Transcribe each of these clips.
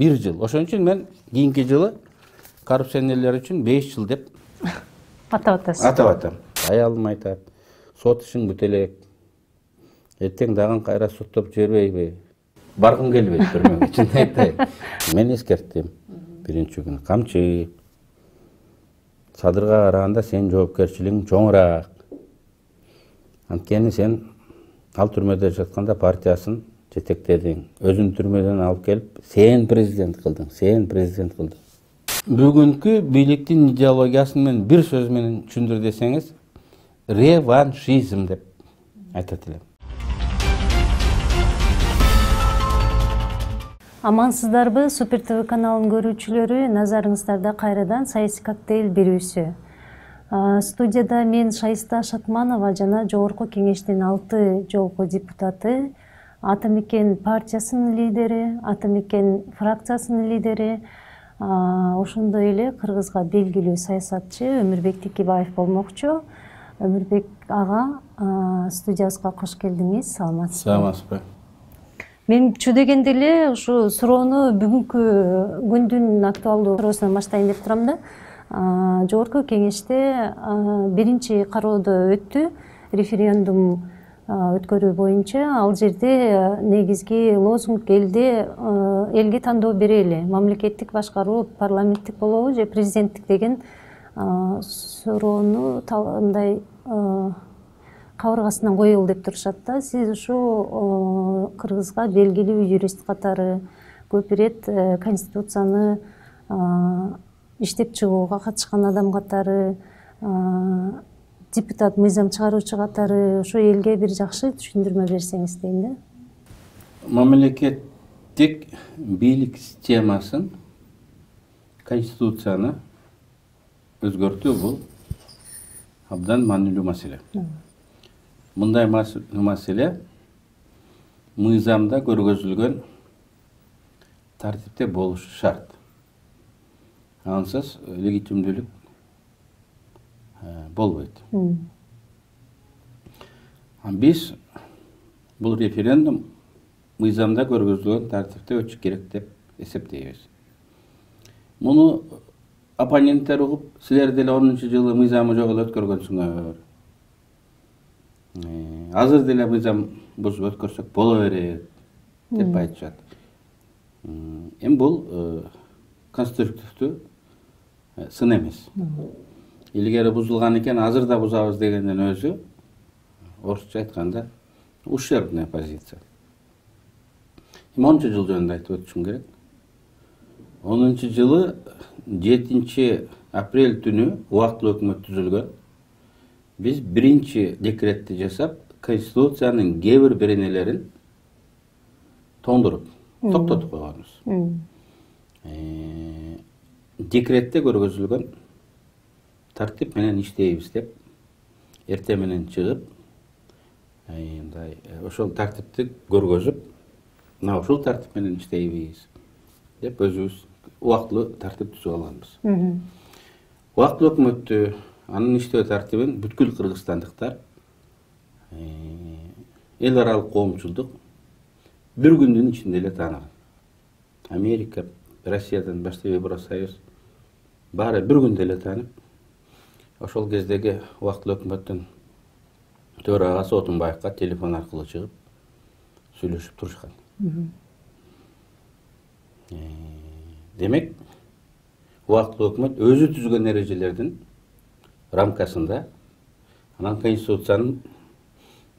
1 жыл. Ошон үчүн мен кийинки жылы коррупционерлер үчүн 5 жыл деп атап атасыз. атап атам. Аялым айтат, сот ишин бүтө элек. Эртең дагы кайра соттоп жибербейби? Баргым келбейт түрмөгө, чын айтайын. Мен эскерттим. Биринчи күнү камчы. Садырга караганда сен жоопкерчилигиң чоңураак. Анткени сен ал түрмөдө жатканда партиясын жетектедиң. Өзүн түрмөдөн алып келип, сен президент кылдың. Бүгүнкү бийликтин идеологиясын мен бир сөз менен түшүндүр десеңиз, реваншизм деп айтат элем. Амансыздарбы, Супер ТВ каналынын көрүүчүлөрү, назарыңыздарда кайрадан саясий коктейль берүүсү. Студияда мен Шайста Шатманова жана Жогорку Кеңештин 6 жолку депутаты, Атамекен партиясынын лидери, Атамекен фракциясынын лидери, ошондой эле Кыргызга белгилүү саясатчы Өмүрбек Текебаев болмокчу. Өмүрбек ага, студиябызга кош келдиңиз. Саламатсызбы? Саламатсызбы. Менчү дегенде эле ушу суроону бүгүнкү күндүн актуалдуу суроосунан баштайын деп турам да. Жогорку Кеңеште биринчи кароодо өттү, референдум өткөрүү боюнча. Ал жерде негизги лозунг элге тандоо берели, мамлекеттик башкаруу парламенттик болобу же президенттик деген суроону мындай кабыргасынан коелу деп турушат да. Сиз ушу Кыргызга белгилүү юрист катары көп ирет конституцияны иштеп чыгууга катышкан адам катары, депутат, мыйзам чыгаруучу катары ушу элге бир жакшы түшүндүрмө берсеңиз дейм да. Мамлекеттик бийлик системасын, конституцияны өзгөртүү бул абдан маанилүү маселе. Мындай маселе мыйзамда көргөзүлгөн тартипте болушу шарт. Ансыз легитимдүүлүк болбойт. Биз бул референдум мыйзамда көргөзүлгөн тартипте өтүшү керек деп эсептейбиз. Муну оппоненттер угуп, силер деле 10-жылы мыйзамы жок эле өткөргөнсүңөр. Азыр деле мыйзам бузуп өткөрсөк боло берет деп айтышат. Эми бул конструктивдүү сын эмес. Илгери бузулган экен, азыр да бузабыз дегенден өзү, орусча айтканда, ущербная позиция. 10-жыл жөнүндө айтып өтүшүм керек. 10-жылы 7 апрель түнү убактылуу өкмөт түзүлгөн. Биз биринчи декретти жасап, конституциянын кээ бир беренелерин тоңдуруп, токтотуп койгонбуз. Декретте көргөзүлгөн тартип менен иштейбиз деп, эртең менен чыгып, ошол тартипти көргөзүп, мына ушул тартип менен иштейбиз деп өзүбүз убактылуу тартип түзүп алганбыз. Убактылуу өкмөттү, анын иштөө тартибин бүткүл кыргызстандыктар, эл аралык коомчулдук бир күндүн ичинде эле тааныган. Америка, Россиядан баштап Евросоюз баары бир күндө эле таанып, ошол кездеги убактылуу өкмөттүн төрагасы Отунбаевка телефон аркылуу чыгып сүйлөшүп турушкан. Демек, убактылуу өкмөт өзү түзгөн эрежелердин рамкасында, анан конституциянын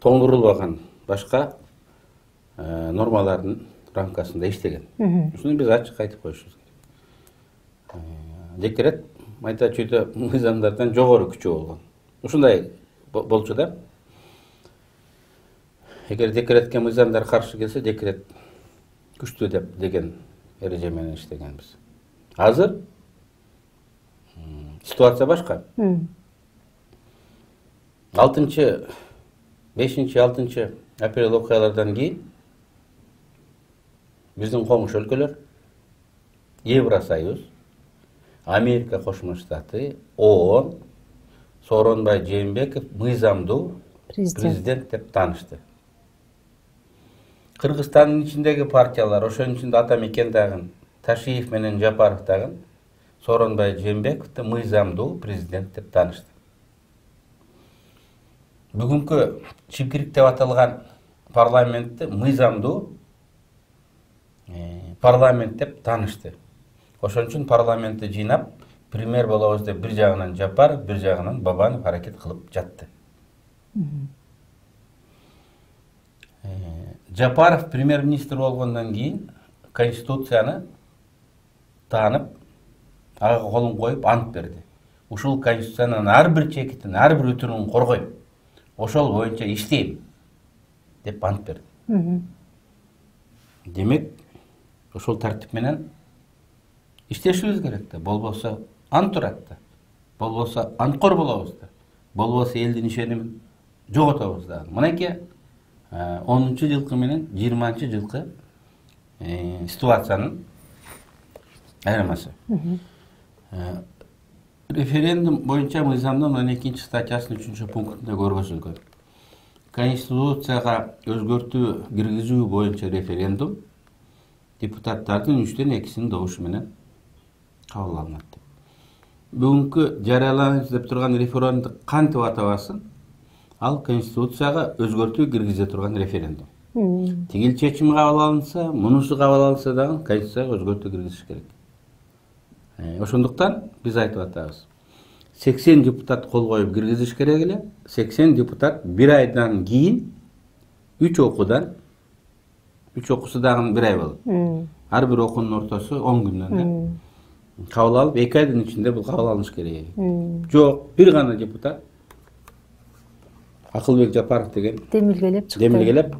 тоңдурулбаган башка нормалардын рамкасында иштеген. Ушуну биз ачык айтып коюшубуз керек. Декрет майда чүйдө мыйзамдардан жогору күчү болгон. Ушундай болчу да. Эгер декретке мыйзамдар каршы келсе, декрет күчтүү деген эреже менен иштегенбиз. Азыр ситуация башка. 5-6 апрель окуялардан кийин биздин коңшу өлкөлөр, Евросоюз, Америка Кошмо Штаты, ООН, Сооронбай Жээнбеков мыйзамдуу президент деп таанышты. Кыргызстандын ичиндеги партиялар, ошонун ичинде Атамекен дагы Ташиев менен Жапаров дагы Сооронбай Жээнбековду мыйзамдуу президент деп таанышты. Бүгүнкү чипкирик деп аталган парламентти мыйзамдуу парламент деп таанышты. Ошон үчүн парламентти жыйнап, премьер болобуз деп бир жагынан Жапаров, бир жагынан Бабанов аракет кылып жатты. Жапаров премьер-министр болгондон кийин Конституцияны таанып, ага колун коюп ант берди. Ушул Конституциянын ар бир чекитин, ар бир өтүрүн коргойм. Ошол боюнча иштейм деп ант берди. Демек, ошол тартип менен иштешибиз керек да. Болбосо ант турат да. Болбосо анткор болобуз да. Болбосо элдин ишенимин жоготобуз да. Мынакей 10-жылкы менен 20-жылкы ситуациянын айырмасы. Референдум боюнча мыйзамдын 12 статьясынын 3-пунктунда көрсөтүлгөн. Конституцияга өзгөртүү киргизүү боюнча референдум депутаттардын 3/2 добушу менен кабыл алынат. Бүгүнкү жарыяланып деп турган референдумду кантип атабасын, ал Конституцияга өзгөртүү киргизе турган референдум. Тигил чечим кабыл алынса, мунусу кабыл алынса дагы Конституцияга өзгөртүү киргизиш керек. Ошондуктан биз айтып атабыз. 80 депутат кол коюп киргизиш керек эле. 80 депутат бир айдан кийин 3 окуусу дагы бир ай болот. Ар бир окуунун ортосу 10 күндөн кабыл алып, 2 айдын ичинде бул кабыл алыныш керек. Жок, бир гана депутат Акылбек Жапаров деген демилгелеп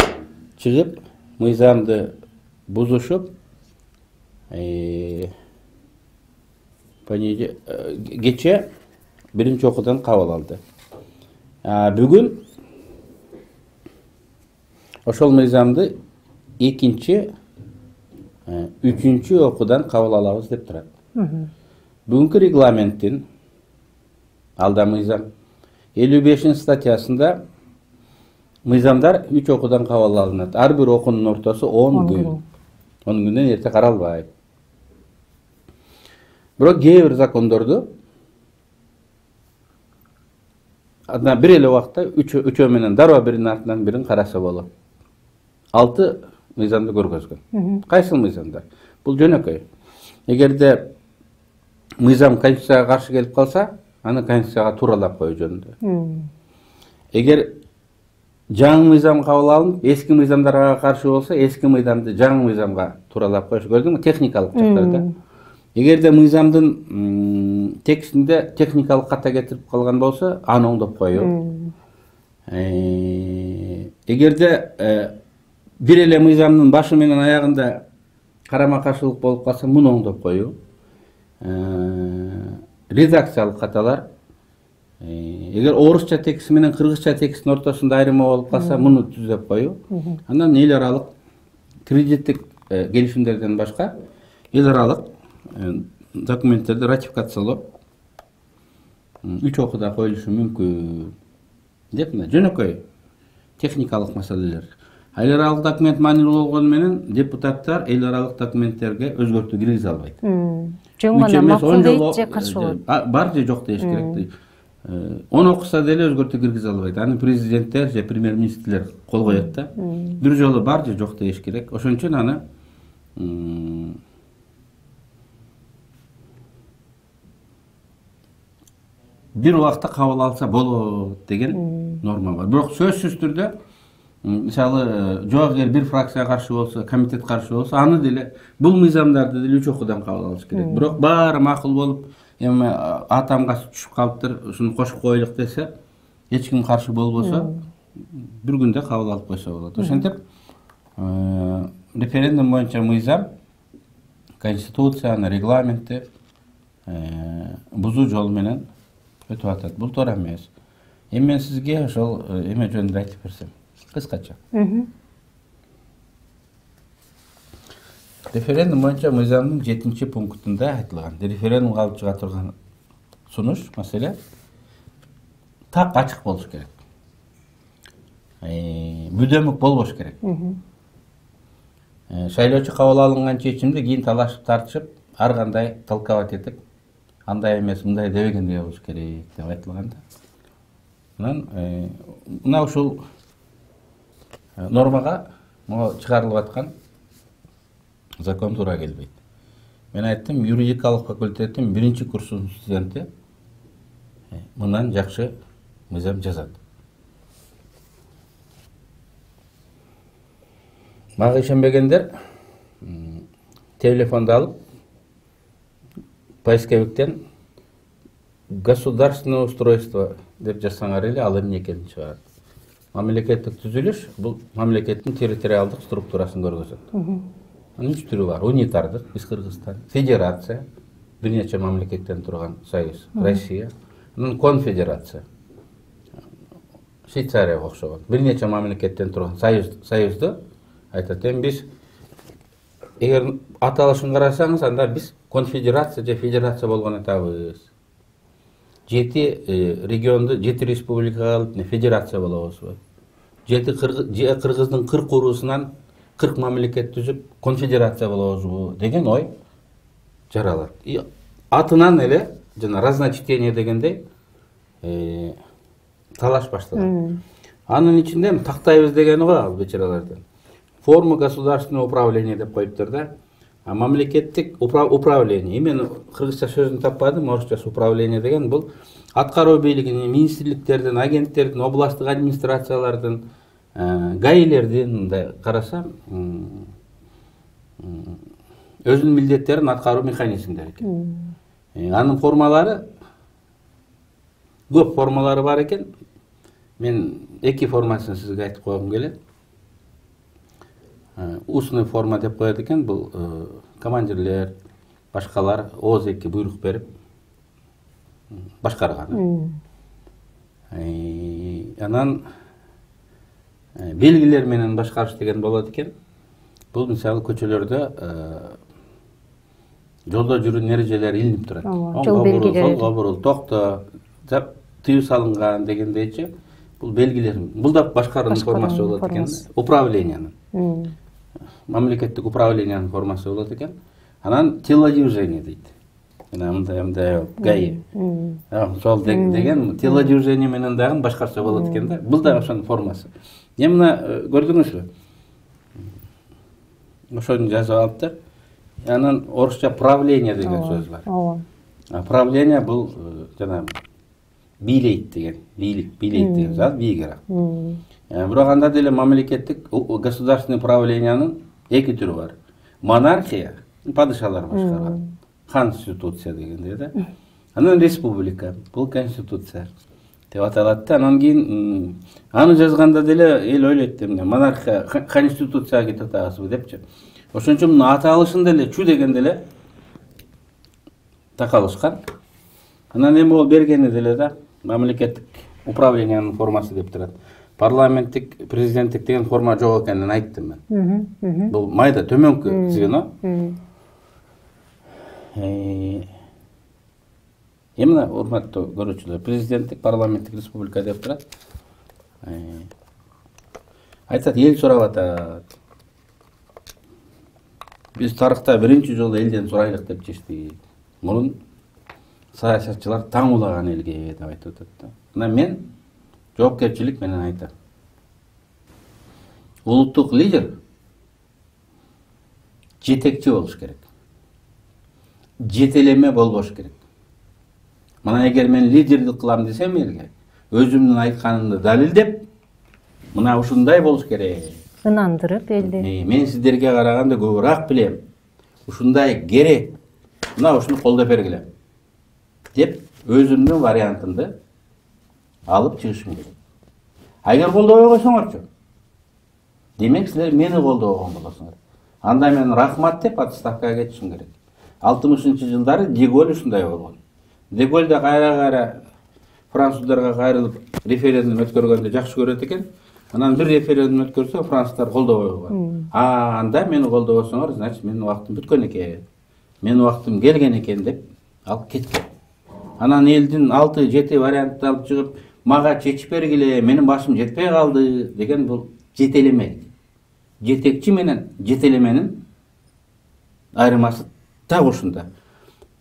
чыгып, мыйзамды бузушуп, кече биринчи окуудан кабыл алды. Бүгүн ошол мыйзамды экинчи, үчүнчү окуудан кабыл алабыз деп турат. Бүгүнкү регламенттин алда мыйзам 55 статьясында мыйзамдар 3 окуудан кабыл алынат. Ар бир окуунун ортосу 10 күн. 10 күндөн эрте каралбайт. Бирок кээ бир закондорду бир эле убакта үчөө менен дароо биринин артынан бирин караса болот. 6 мыйзамды көргөзгөн. Кайсыл мыйзамдар? Бул жөнөкөй. Эгерде мыйзам Конституцияга каршы келип калса, аны Конституцияга тууралап коюу жөнүндө. Эгер жаңы мыйзам кабыл алынып, эски мыйзамдар ага каршы болсо, эски мыйзамды жаңы мыйзамга тууралап коюш. Көрдүңбү? Техникалык жактарда. Эгерде мыйзамдын текстинде техникалык ката кетирип калган болсо, аны оңдоп коюу. Эгерде бир эле мыйзамдын башы менен аягында карама каршылык болуп калса, муну оңдоп коюу. Редакциялык каталар. Эгер орусча текст менен кыргызча тексттин ортосунда айырма болуп калса, муну түзөп коюу. Андан эл аралык кредиттик келишимдерден башка эл аралык документтерди ратификациялоо 3 окууда коюлушу мүмкүн деп жөнөкөй техникалык маселелер. Эл аралык документ маанилүү болгону менен депутаттар эл аралык документтерге өзгөртүү киргизе албайт. Жөн гана макул дейт же каршы болот? Бар же жок дейиш керек. 10 окуса деле өзгөртүү киргизе албайт. Аны президенттер же премьер-министрлер кол коет да. Бир жолу бар же жок дейиш керек. Ошон үчүн аны бир убакта кабыл алса болот деген норма бар. Бирок сөзсүз түрдө мисалы жоогер бир фракция каршы болсо, комитет каршы болсо, аны деле бул мыйзамдарды деле 3 окуудан кабыл алыш керек. Бирок баары макул болуп, эми атамга түшүп калыптыр, ушуну кошуп коелук десе, эч ким каршы болбосо, бир күндө кабыл алып койсо болот. Ошентип, референдум боюнча мыйзам Конституцияны, регламентти бузуу жолу менен өтүп атат. Бул туура эмес. Эми мен сизге ошол эме жөнүндө айтып берсем, кыскача. Референдум боюнча мыйзамдын 7-пунктунда айтылган. Референдумга алып чыга турган сунуш маселе так ачык болуш керек. Бүдөмүк болбош керек. шайлоочу кабыл алынган чечимди кийин талашып тартышып ар кандай талкабат этип андай эмес мындай дебегендей болуш керек деп айтылган да. Анан мына ушул нормага могу чыгарылып аткан закон туура келбейт. Мен айттым, юридикалык факультеттин 1-курсунун студенти мындан жакшы мыйзам жазат. Мага ишенбегендер телефонду алып поисковиктен государственное устройство деп жазсаңар эле ал эмне экенин чыгарат. Мамлекеттик түзүлүш бул мамлекеттин территориалдык структурасын көргөзөт. Анын 3 түрү бар. Унитардык, биз Кыргызстан, федерация, бир нече мамлекеттен турган союз, Россия, анан конфедерация. Швейцарияга окшогон. Бир нече мамлекеттен турган союзду айтат. Биз эгер аталышын карасаңыз, анда биз конфедерация же федерация болгон атабыз. 7 регионду 7 республикага алып федерация болобуз. 7 Кыргыздын 40 уруусунан 40 мамлекет түзүп конфедерация болобузбу деген ой жаралат. Атынан эле жана разночтение дегендей талаш башталат. Анын ичинде тактайбыз дегени го ал бечараларды. Форма государственного управления деп коюптур да. Мамлекеттик управление. Мен кыргызча сөзүн таппадым, орусчасы управление деген бул аткаруу бийлигинин, министрликтердин, агенттердин, областтык администрациялардын, гаилердин мындай карасам өзүнүн милдеттерин аткаруу механизмдери экен. Анын формалары көп формалары бар экен. Мен 2 формасын сизге айтып койгум келет. Устный форма деп коет экен, бул командирлер, башкалар ооз-эки буйрук берип башкарган. Анан белгилер менен башкарыш деген болот экен. Бул мисалы көчөлөрдө жолдо жүрүүнүн эрежелери илинип турат. Оңго бурул, солго бурул, токто, тыюу салынган дегендейчи. Бул белгилер. Бул да башкаруунун формасы болот экен. Управлениянын. Мамлекеттик управлениянын формасы болот экен. Анан телодвижение дейт. Мындай ГАИ. Сол деген телодвижение менен дагы башкарса болот экен да. Бул да ошонун формасы. Мына көрдүңүзбү? Ошону жазып алыптыр. Анан орусча правление деген сөз бар. Правление бул жана бийлейт деген, бийлик деген зат бийигирээк. Бирок анда деле мамлекеттик государственный управлениянын 2 түрү бар. Монархия, падышалар башкарган. Конституция дегендей да. Анан республика, бул конституция деп аталат да. Анан кийин аны жазганда деле эл ойлойт, монархия конституцияга кетип атабызбы депчи. Ошон үчүн муну аталышын деле чү деген деле такалышкан. Анан эми ол бергени деле да мамлекеттик управлениянын формасы деп турат. Парламенттик, президенттик деген форма жок экенин айттым мен. Бул майда төмөнкү звено. Эмне урматтуу көрүүчүлөр, президенттик, парламенттик республика деп турат. Айтат, эл сурап атат. Биз тарыхта биринчи жолу элден сурайлык деп чечтик. Мурун саясатчылар таң улаган элге деп айтып атат. Мына мен жоопкерчилик менен айтам. Улуттук лидер жетекчи болуш керек. Жетелеме болбош керек. Мына эгер мен лидерлик кылам десем элге, өзүмдүн айтканымды далилдеп, мына ушундай болуш керек. Ынандырып элди. Мен сиздерге караганда көбүрөөк билем. Ушундай керек. Мына ушуну колдоп бергиле. Деп өзүмдүн вариантымды алып чыгышым керек. Эгер колдобой койсоңорчу, демек силер мени колдобогон болосуңар. Анда мен рахмат деп отставкага кетишим керек. 60-жылдары Деголь ушундай болгон. Деголь да кайра француздарга кайрылып референдум өткөргөндө жакшы көрөт экен. Анан бир референдум өткөрсө француздар колдобой койгон. Анда мени колдобосоңор, значит менин убактым бүткөн экен. Менин убактым келген экен деп алып кеткен. Анан элдин 6-7 вариантты алып чыгып, мага чечип бергиле, менин башым жетпей калды деген бул жетелеме. жетекчи менен жетелеменин айырмасы так ушунда.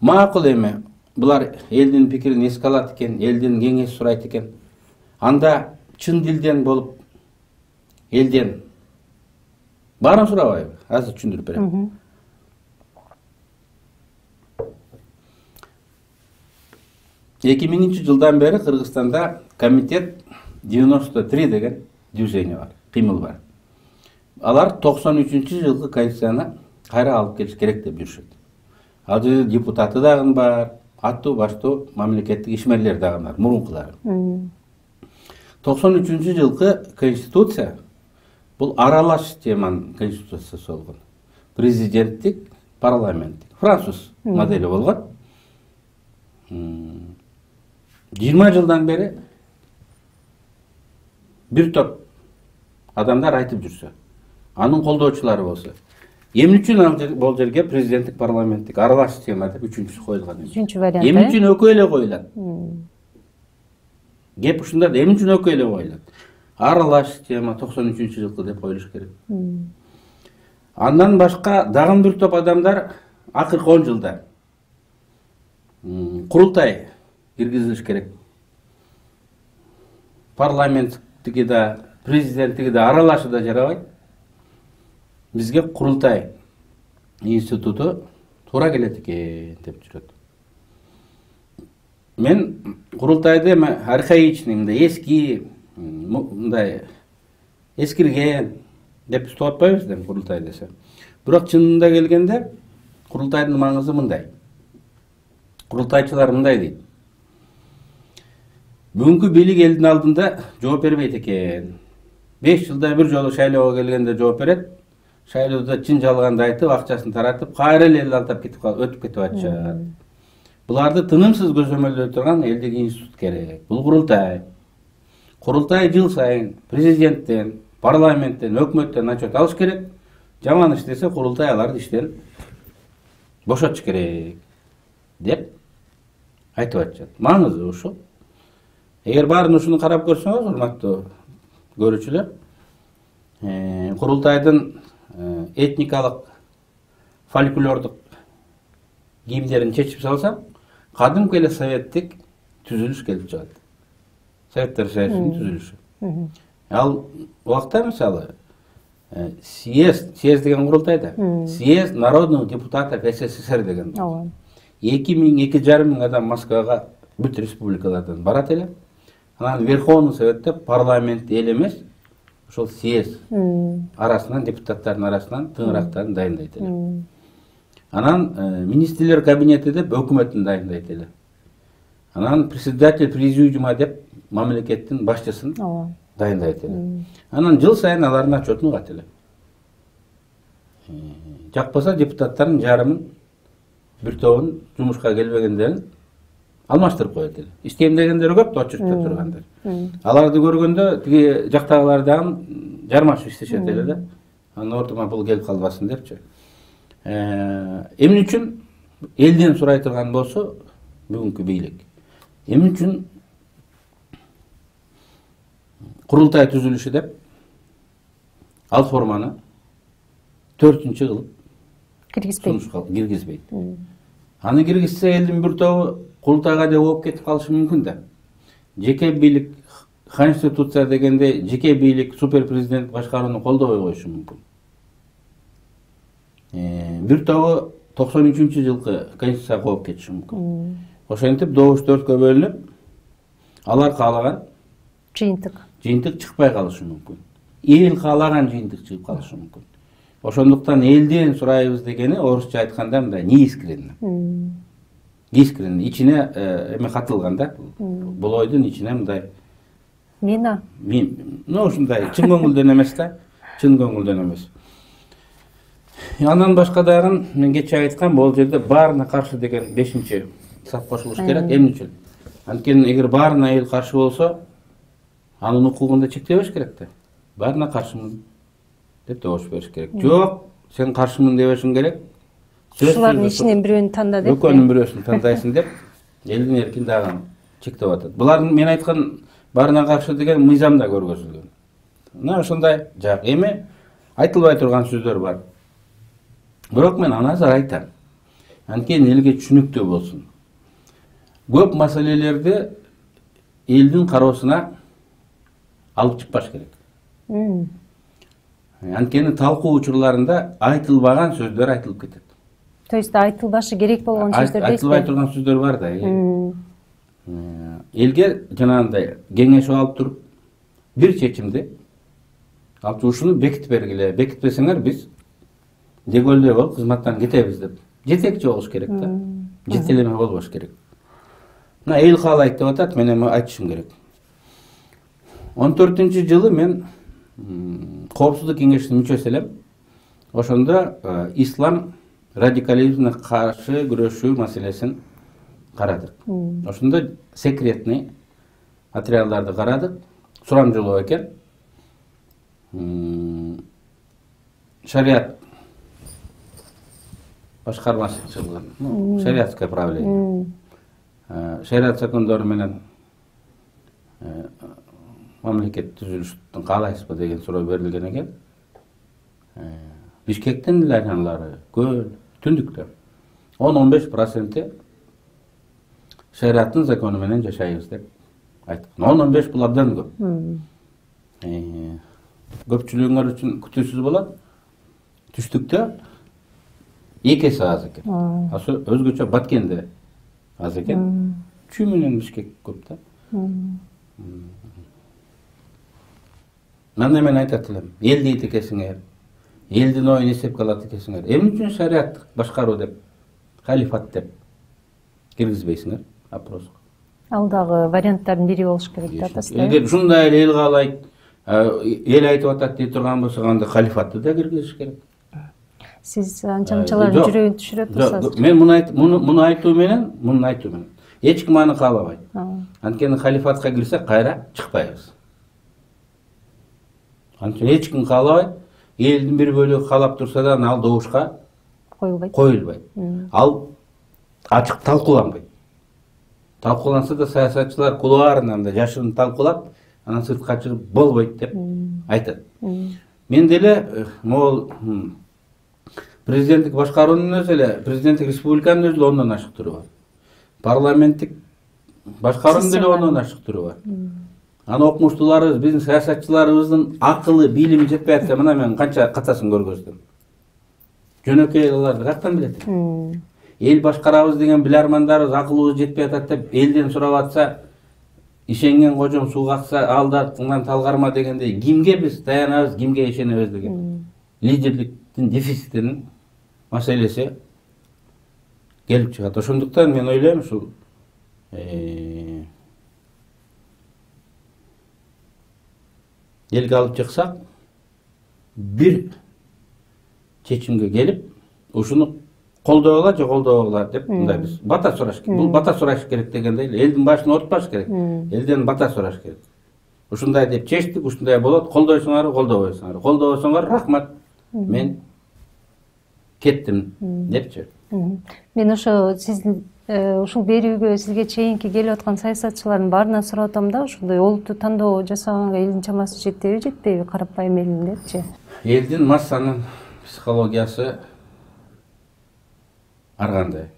Макул эми булар элдин пикирин эске алат экен, элдин кеңеш сурайт экен. Анда чын дилден болуп элден баарын сурабайбы? Азыр түшүндүрүп берем. 2000 жылдан бери Кыргызстанда комитет 93 деген движение бар, кыймыл бар. Алар 93 жылкы конституцияны кайра алып келиш керек деп жүрүшөт. Ал жерде депутаты дагы бар, аттуу баштуу мамлекеттик ишмерлер дагы бар, мурункулары. 93 жылкы конституция бул аралаш системанын конституциясы болгон. Президенттик, парламенттик, француз модели болгон. 20 жылдан бери бир топ адамдар айтып жүрсө, анын колдоочулары болсо, эмне үчүн бул жерге президенттик, парламенттик аралаш система деп үчүнчүсү коюлган? Үчүнчү вариант. Эмне үчүн экөө эле коюлат? Геп ушунда да, эмне үчүн экөө эле коюлат? Аралаш система 93-жылкы деп коюлуш керек. Андан башка дагы бир топ адамдар акыркы 10 жылда курултай киргизилиш керек. Парламенттики да, президенттики да аралашы да жарабайт. Бизге курултай институту туура келет экен деп жүрөт. Мен курултайды архаичный, мындай эски, мындай эскирген деп уктап атпайбыз да курултай десе. Бирок чынында келгенде курултайдын маңызы мындай. Курултайчылар мындай дейт. Бүгүнкү бийлик элдин алдында жооп бербейт экен. 5 жылда бир жолу шайлоого келгенде жооп берет. Шайлоодо чын жалганды айтып, акчасын таратып, кайра эл алдап кетип өтүп кетип атышат. Буларды тынымсыз көзөмөлдөй турган элдик институт керек. Бул курултай. Курултай жыл сайын президенттен, парламенттен, өкмөттөн отчет алыш керек. Жаман иштесе курултай аларды иштен бошотуш керек деп айтып атышат. Маңызы ушул. Эгер баарын ушуну карап көрсөңүз, урматтуу көрүүчүлөр, курултайдын этникалык, фольклордук кийимдерин чечип салсаң, кадимки эле советтик түзүлүш келип чыгат. Советтер саясатынын түзүлүшү. Ал убакта мисалы съезд деген курултайда, съезд народных депутатов СССР деген. 2000-2,5 адам Москвага бүт республикалардан барат эле. Анан Верховный Советте парламент эл эмес, ошол съезд арасынан, депутаттардын арасынан тыңырактарын дайындайт эле. Анан министрлер кабинети деп өкмөтүн дайындайт эле. Анан председатель президиума деп мамлекеттин башчысын дайындайт эле. Анан жыл сайын алардын отчетун угат эле. Жакпаса депутаттардын жарымын, бир тобун жумушка келбегендерин алмаштырып коет эле. Иштейм дегендер көп, отчетто тургандар. Аларды көргөндө тиги жактагылар дагы жармашып иштешет эле да. Анын ортума бул келип калбасын депчи. Эмне үчүн элден сурай турган болсо бүгүнкү бийлик? Эмне үчүн курултай түзүлүшү деп ал форманы 4-чү кылып киргизбейт. Аны киргизсе элдин бир тобу курултайга деп ооп кетип калышы мүмкүн да. Жеке бийлик, конституция дегенде жеке бийлик, супер президент башкарууну колдобой коюшу мүмкүн. Бир тобу 93-жылкы конституцияга ооп кетиши мүмкүн. Ошентип добуш 4кө бөлүнүп, алар каалаган жыйынтык чыкпай калышы мүмкүн. Эл каалаган жыйынтык чыгып калышы мүмкүн. Ошондуктан элден сурайбыз дегени орусча айтканда мындай неискренне. Искренне, ичине эме катылган да. Бул ойдун ичине мындай мина. Ушундай чын көңүлдөн эмес да, чын көңүлдөн эмес. Андан башка дагы мен кечээ айткам, бул жерде баарына каршы деген 5-чи сап кошулуш керек. Эмне үчүн? Анткени эгер баарына эл каршы болсо, анын укугун да чектебеш керек да. Баарына каршымын деп добуш бериш керек. Жок, сен каршымын дебешиң керек. Ушулардын ичинен бирөөнү танда деп. Экөөнүн бирөөсүн тандайсың деп, элдин эркин дагы чектеп атат. Булардын мен айткан баарына каршы деген мыйзамда көргөзүлгөн. Мына ошондой жак. Эми айтылбай турган сөздөр бар. Бирок мен аназар айтам. Анткени элге түшүнүктүү болсун. Көп маселелерди элдин кароосуна алып чыкпаш керек. Анткени талкуу учурларында айтылбаган сөздөр айтылып кетет. То есть айтылбашы керек болгон сөздөр дейсизби? Айтылбай турган сөздөр бар да. Элге жанагындай кеңешип алып туруп бир чечимди алып ушуну бекитип бергиле. Бекитпесеңер биз дегөлдөй болуп кызматтан кетебиз деп. Жетекчи болуш керек да. Жетелеме болбош керек. Мына эл каалайт деп атат, мен эми айтышым керек. 14-жылы мен Коопсуздук кеңешинин мүчөсү элем. Ошондо ислам радикализмине каршы күрөшүү маселесин карадык. Ошондо секретный материалдарды карадык. Сурамжылоо экен. Шариат башкармасы чыгылган. Шариатское правление. Шариат закондору менен мамлекет түзүлүштүн каалайсызбы деген суроо берилген экен. Бишкектин эле айналары көл, түндүктө 10-15% шариаттын закону менен жашайбыз деп айткан. 10-15 бул абдан көп. Көпчүлүгүңөр үчүн күтүүсүз болот. Түштүктө 2 эсе аз экен. Өзгөчө Баткенде аз экен. 3 менен Бишкек көп да. Мына мен айтат элем, эл дейт экенсиңер, элдин оюн эсепке алат экенсиңер. Эмне үчүн шариаттык башкаруу деп, халифат деп киргизбейсиңер? Вопроско. Ал дагы варианттардын бири болуш керек да, атасыздар. Эгер ушундай эле эл каалайт, эл айтып атат дей турган болсо, анда халифатты да киргизиш керек. Сиз анча-мынчалардын жүрөгүн түшүрөт атасыз. Мен муну айтуу менен, эч ким аны каалабайт. Анткени халифатка кирсек кайра чыкпайбыз. Анткени эч ким каалабайт. Элдин бир бөлүгү каалап турса да, ал добушка коюлбайт. Ал ачык талкууланбайт. Талкууланса да саясатчылар кулуарынан жашырын талкуулап, анан сыртка чыгып болбойт деп айтат. Мен деле могул президенттик башкаруунун өзү эле, президенттик республиканын өзү 10дон ашык түрү бар. Парламенттик башкаруунун деле 10дон ашык түрү бар. Аны окумуштууларыбыз, биздин саясатчыларыбыздын акылы, билими жетпей атса, мына мен канча катасын көргөздүм. Жөнөкөй аларды каяктан билет? Эл башкарабыз деген билармандарыбыз акылыбыз жетпей атат деп элден сурап атса, ишенген кожом суу какса, алдартыңдан талгарма дегендей, кимге биз таянабыз, кимге ишенебиз деген лидерликтин дефицитинин маселеси келип чыгат. Ошондуктан мен ойлойм, ушул элге алып чыксак, бир чечимге келип, ушуну колдобогула же колдобогула деп мындай биз бата сураш керек. Бул бата сураш керек дегендей эле, элдин башын отпаш керек. Элден бата сураш керек. Ушундай деп чечтик, ушундай болот, колдойсуңар, колдобойсуңар. Колдобосоңор рахмат. Мен кеттим депчи. Мен ошо сиздин ушул берүүгө сизге чейинки келип аткан саясатчылардын баарынан сурап атам да, ушундай олуттуу тандоо жасаганга элдин чамасы жетеби, жетпейби, карапайым элдин депчи. Элдин массанын психологиясы ар кандай.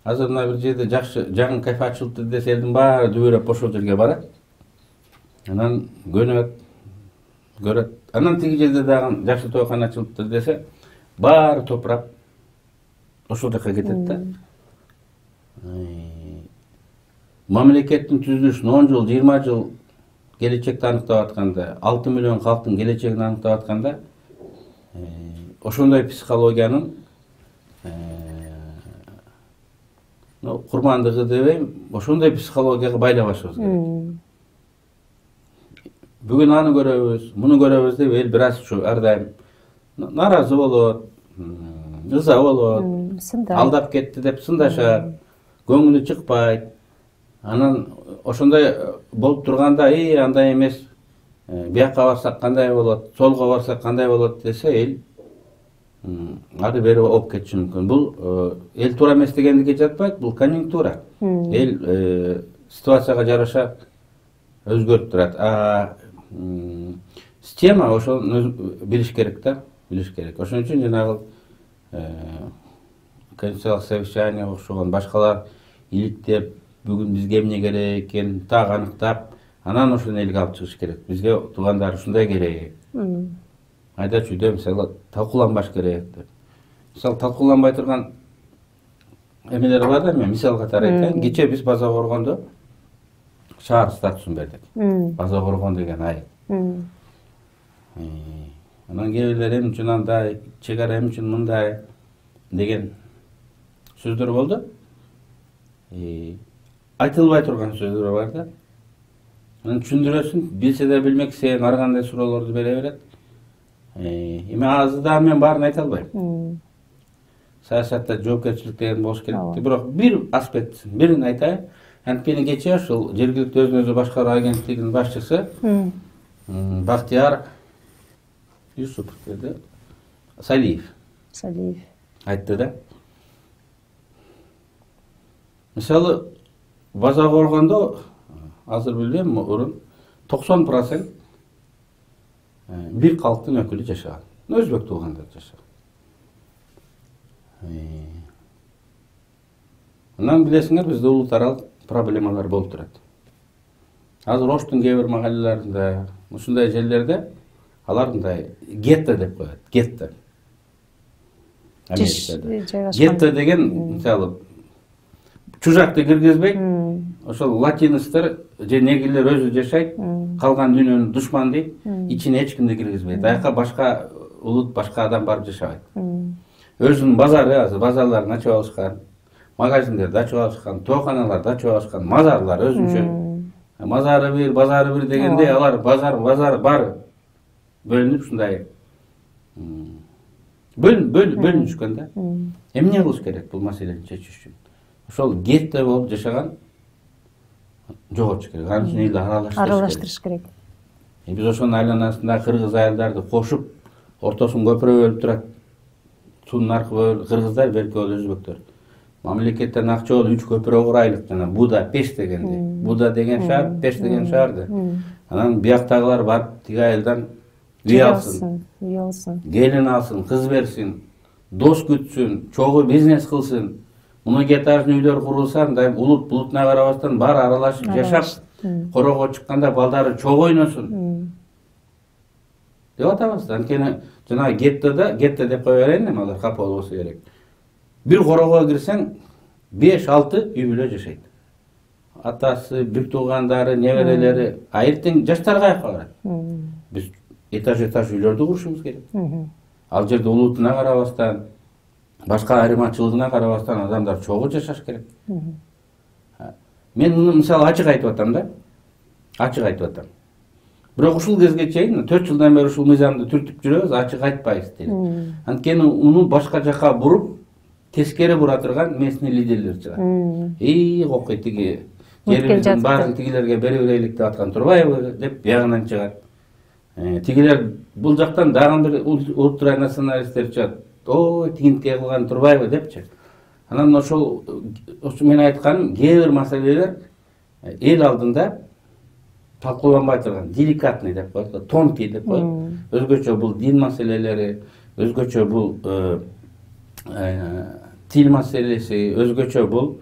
Азыр мына бир жерде жакшы жаңы кафе ачылды десе, элдин баары дүбүрөп ошол жерге барат. Анан көрөт. Анан тиги жерде дагы жакшы тоокана ачылды десе, баары топурап ошол жака кетет да. Мамлекеттин түзүлүшүн 10 жыл, 20 жыл келечекти аныктап атканда, 6 миллион калктын келечегин аныктап атканда, ошондой психологиянын курмандыгы дебейм, ошондой психологияга байлабашыбыз керек. Бүгүн аны көрөбүз, муну көрөбүз деп эл бир аз ушу ар дайым наразы болот, ыза болот, алдап кетти деп сындашат, көңүлү чыкпайт. Анан ошондой болуп турганда, андай эмес, бияка барсак кандай болот, солго барсак кандай болот десе, эл ары бери окуп кетиши мүмкүн. Бул эл туура эмес дегендикке жатпайт, бул конъюнктура. Эл ситуацияга жараша өзгөрүп турат. Система ошону билиш керек да, билиш керек. Ошон үчүн жанагы конституциялык совещание окшогон башкалар иликтеп, бүгүн бизге эмне керек экенин так аныктап, анан ошону элге алып чыгыш керек. Бизге туугандар ушундай керек. Айда чүйдө мисалы талкууланбаш керек деп. Мисалы талкууланбай турган эмелер бар да, мен мисал катары айтайын. Кече биз База Боргондо шаар статусун бердик. База Боргон деген айыл. Анан кээ бирлер эми үчүн андай, чек ара эми үчүн мындай деген сөздөр болду. Айтылбай турган сөздөр бар да. Анан түшүндүрөсүн, билсе да билмексең ар кандай суроолорду бере берет. Эми азырда мен баарын айта албайм. Саясатта жоопкерчилик деген болуш керек. Бирок бир аспектин, бирин айтайын. Анткени кече ушул жергиликтүү өзүн өзү башкаруу агенттигинин башчысы Бактияр Юсупов деди. Салиев айтты да. Мисалы База Боргондо азыр билбейм, мурун 90% бир калктын өкүлү жашаган. Өзбек туугандар жашаган. Анан билесиңер, бизде улут аралык проблемалар болуп турат. Азыр Оштун кээ бир махаллелеринде, ушундай жерлерде алар мындай гетто деп коет. Гетто. Америкада. Гетто деген, мисалы, чужакты киргизбей, ошол латинистер же негрлер өзү жашайт, калган дүйнөнү душман дейт, ичине эч кимди киргизбейт. Аяка башка улут, башка адам барып жашабайт. Өзүнүн базары, азыр базарларын ачып алышкан, магазиндерди ачып алышкан, тооканаларды ачып алышкан, мазарлар өзүнчө. Мазары бир, базары бир дегенде алар базар бар бөлүнүп ушундай бөлүнүшкөн да. Эмне кылыш керек бул маселени чечиш үчүн? Ошол гетто болуп жашаган жоготуш керек. Анын үчүн элди аралаштырыш керек. Биз ошонун айланасында кыргыз айылдарды кошуп, ортосун көпүрө бөлүп турат. Суунун аркы кыргыздар, белки ол өзбектөр. Мамлекеттен акча болуп 3 көпүрө курайлык жана Буда Пеш дегенде. Буда деген шаар, Пеш деген шаарды. Анан бияктагылар барып тиги айылдан үй алсын, келин алсын, кыз берсин, дос күтсүн, чогуу бизнес кылсын. Многоэтажный үйлөр курулса, мындай улут булутуна карабастан баары аралашып жашап, корого чыкканда балдары чогуу ойносун деп атабыз. Анткени жана гетто деп кое берейин, эми алар капа болбосо керек. Бир корого кирсең 5-6 үй бүлө жашайт. Атасы, бир туугандары, неберелери, эртең жаштар каяка барат? Биз этаж үйлөрдү курушубуз керек. Ал жерде улутуна карабастан, башка айырмачылыгына карабастан адамдар чогуу жашаш керек. Мен муну мисалы ачык айтып атам да. Ачык айтып атам. Бирок ушул кезге чейин 4 жылдан бери ушул мыйзамды түртүп жүрөбүз, ачык айтпайбыз дейт. Анткени уну башка жака буруп, тескери бура турган местный лидерлер чыгат. Кокой тиги жерибиздин баарын тигилерге бере берелик деп аткан турбайбы деп биягынан чыгат. Тигилер бул жактан дагы бир ультра националисттер чыгат. Тигинтке кылган турбайбы депчи. Анан ошол мен айтканым, кээ бир маселелер эл алдында талкууланбай турган, деликатный деп коет, тонкий деп коет. Өзгөчө бул дин маселелери, өзгөчө бул тил маселеси, өзгөчө бул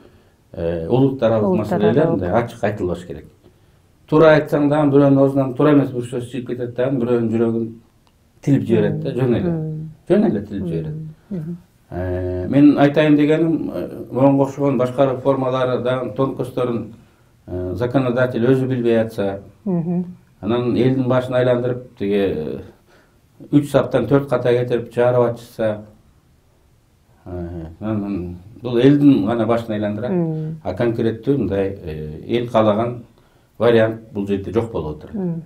улут аралык маселелер ачык айтылбаш керек. Туура айтсаң дагы бирөөнүн оозунан туура эмес бир сөз чыгып кетет дагы, бирөөнүн жүрөгүн тилип жиберет да, жөн эле тилип жиберет. Мен айтайын дегеним, монго окшогон башка реформалары дагы тонкостторун законодатель өзү билбей атса, анан элдин башын айландырып, тиги 3 саптан 4 ката кетирип чыгарып атышса, бул элдин гана башын айландырат. А конкреттүү мындай эл каалаган вариант бул жерде жок болуп отурат.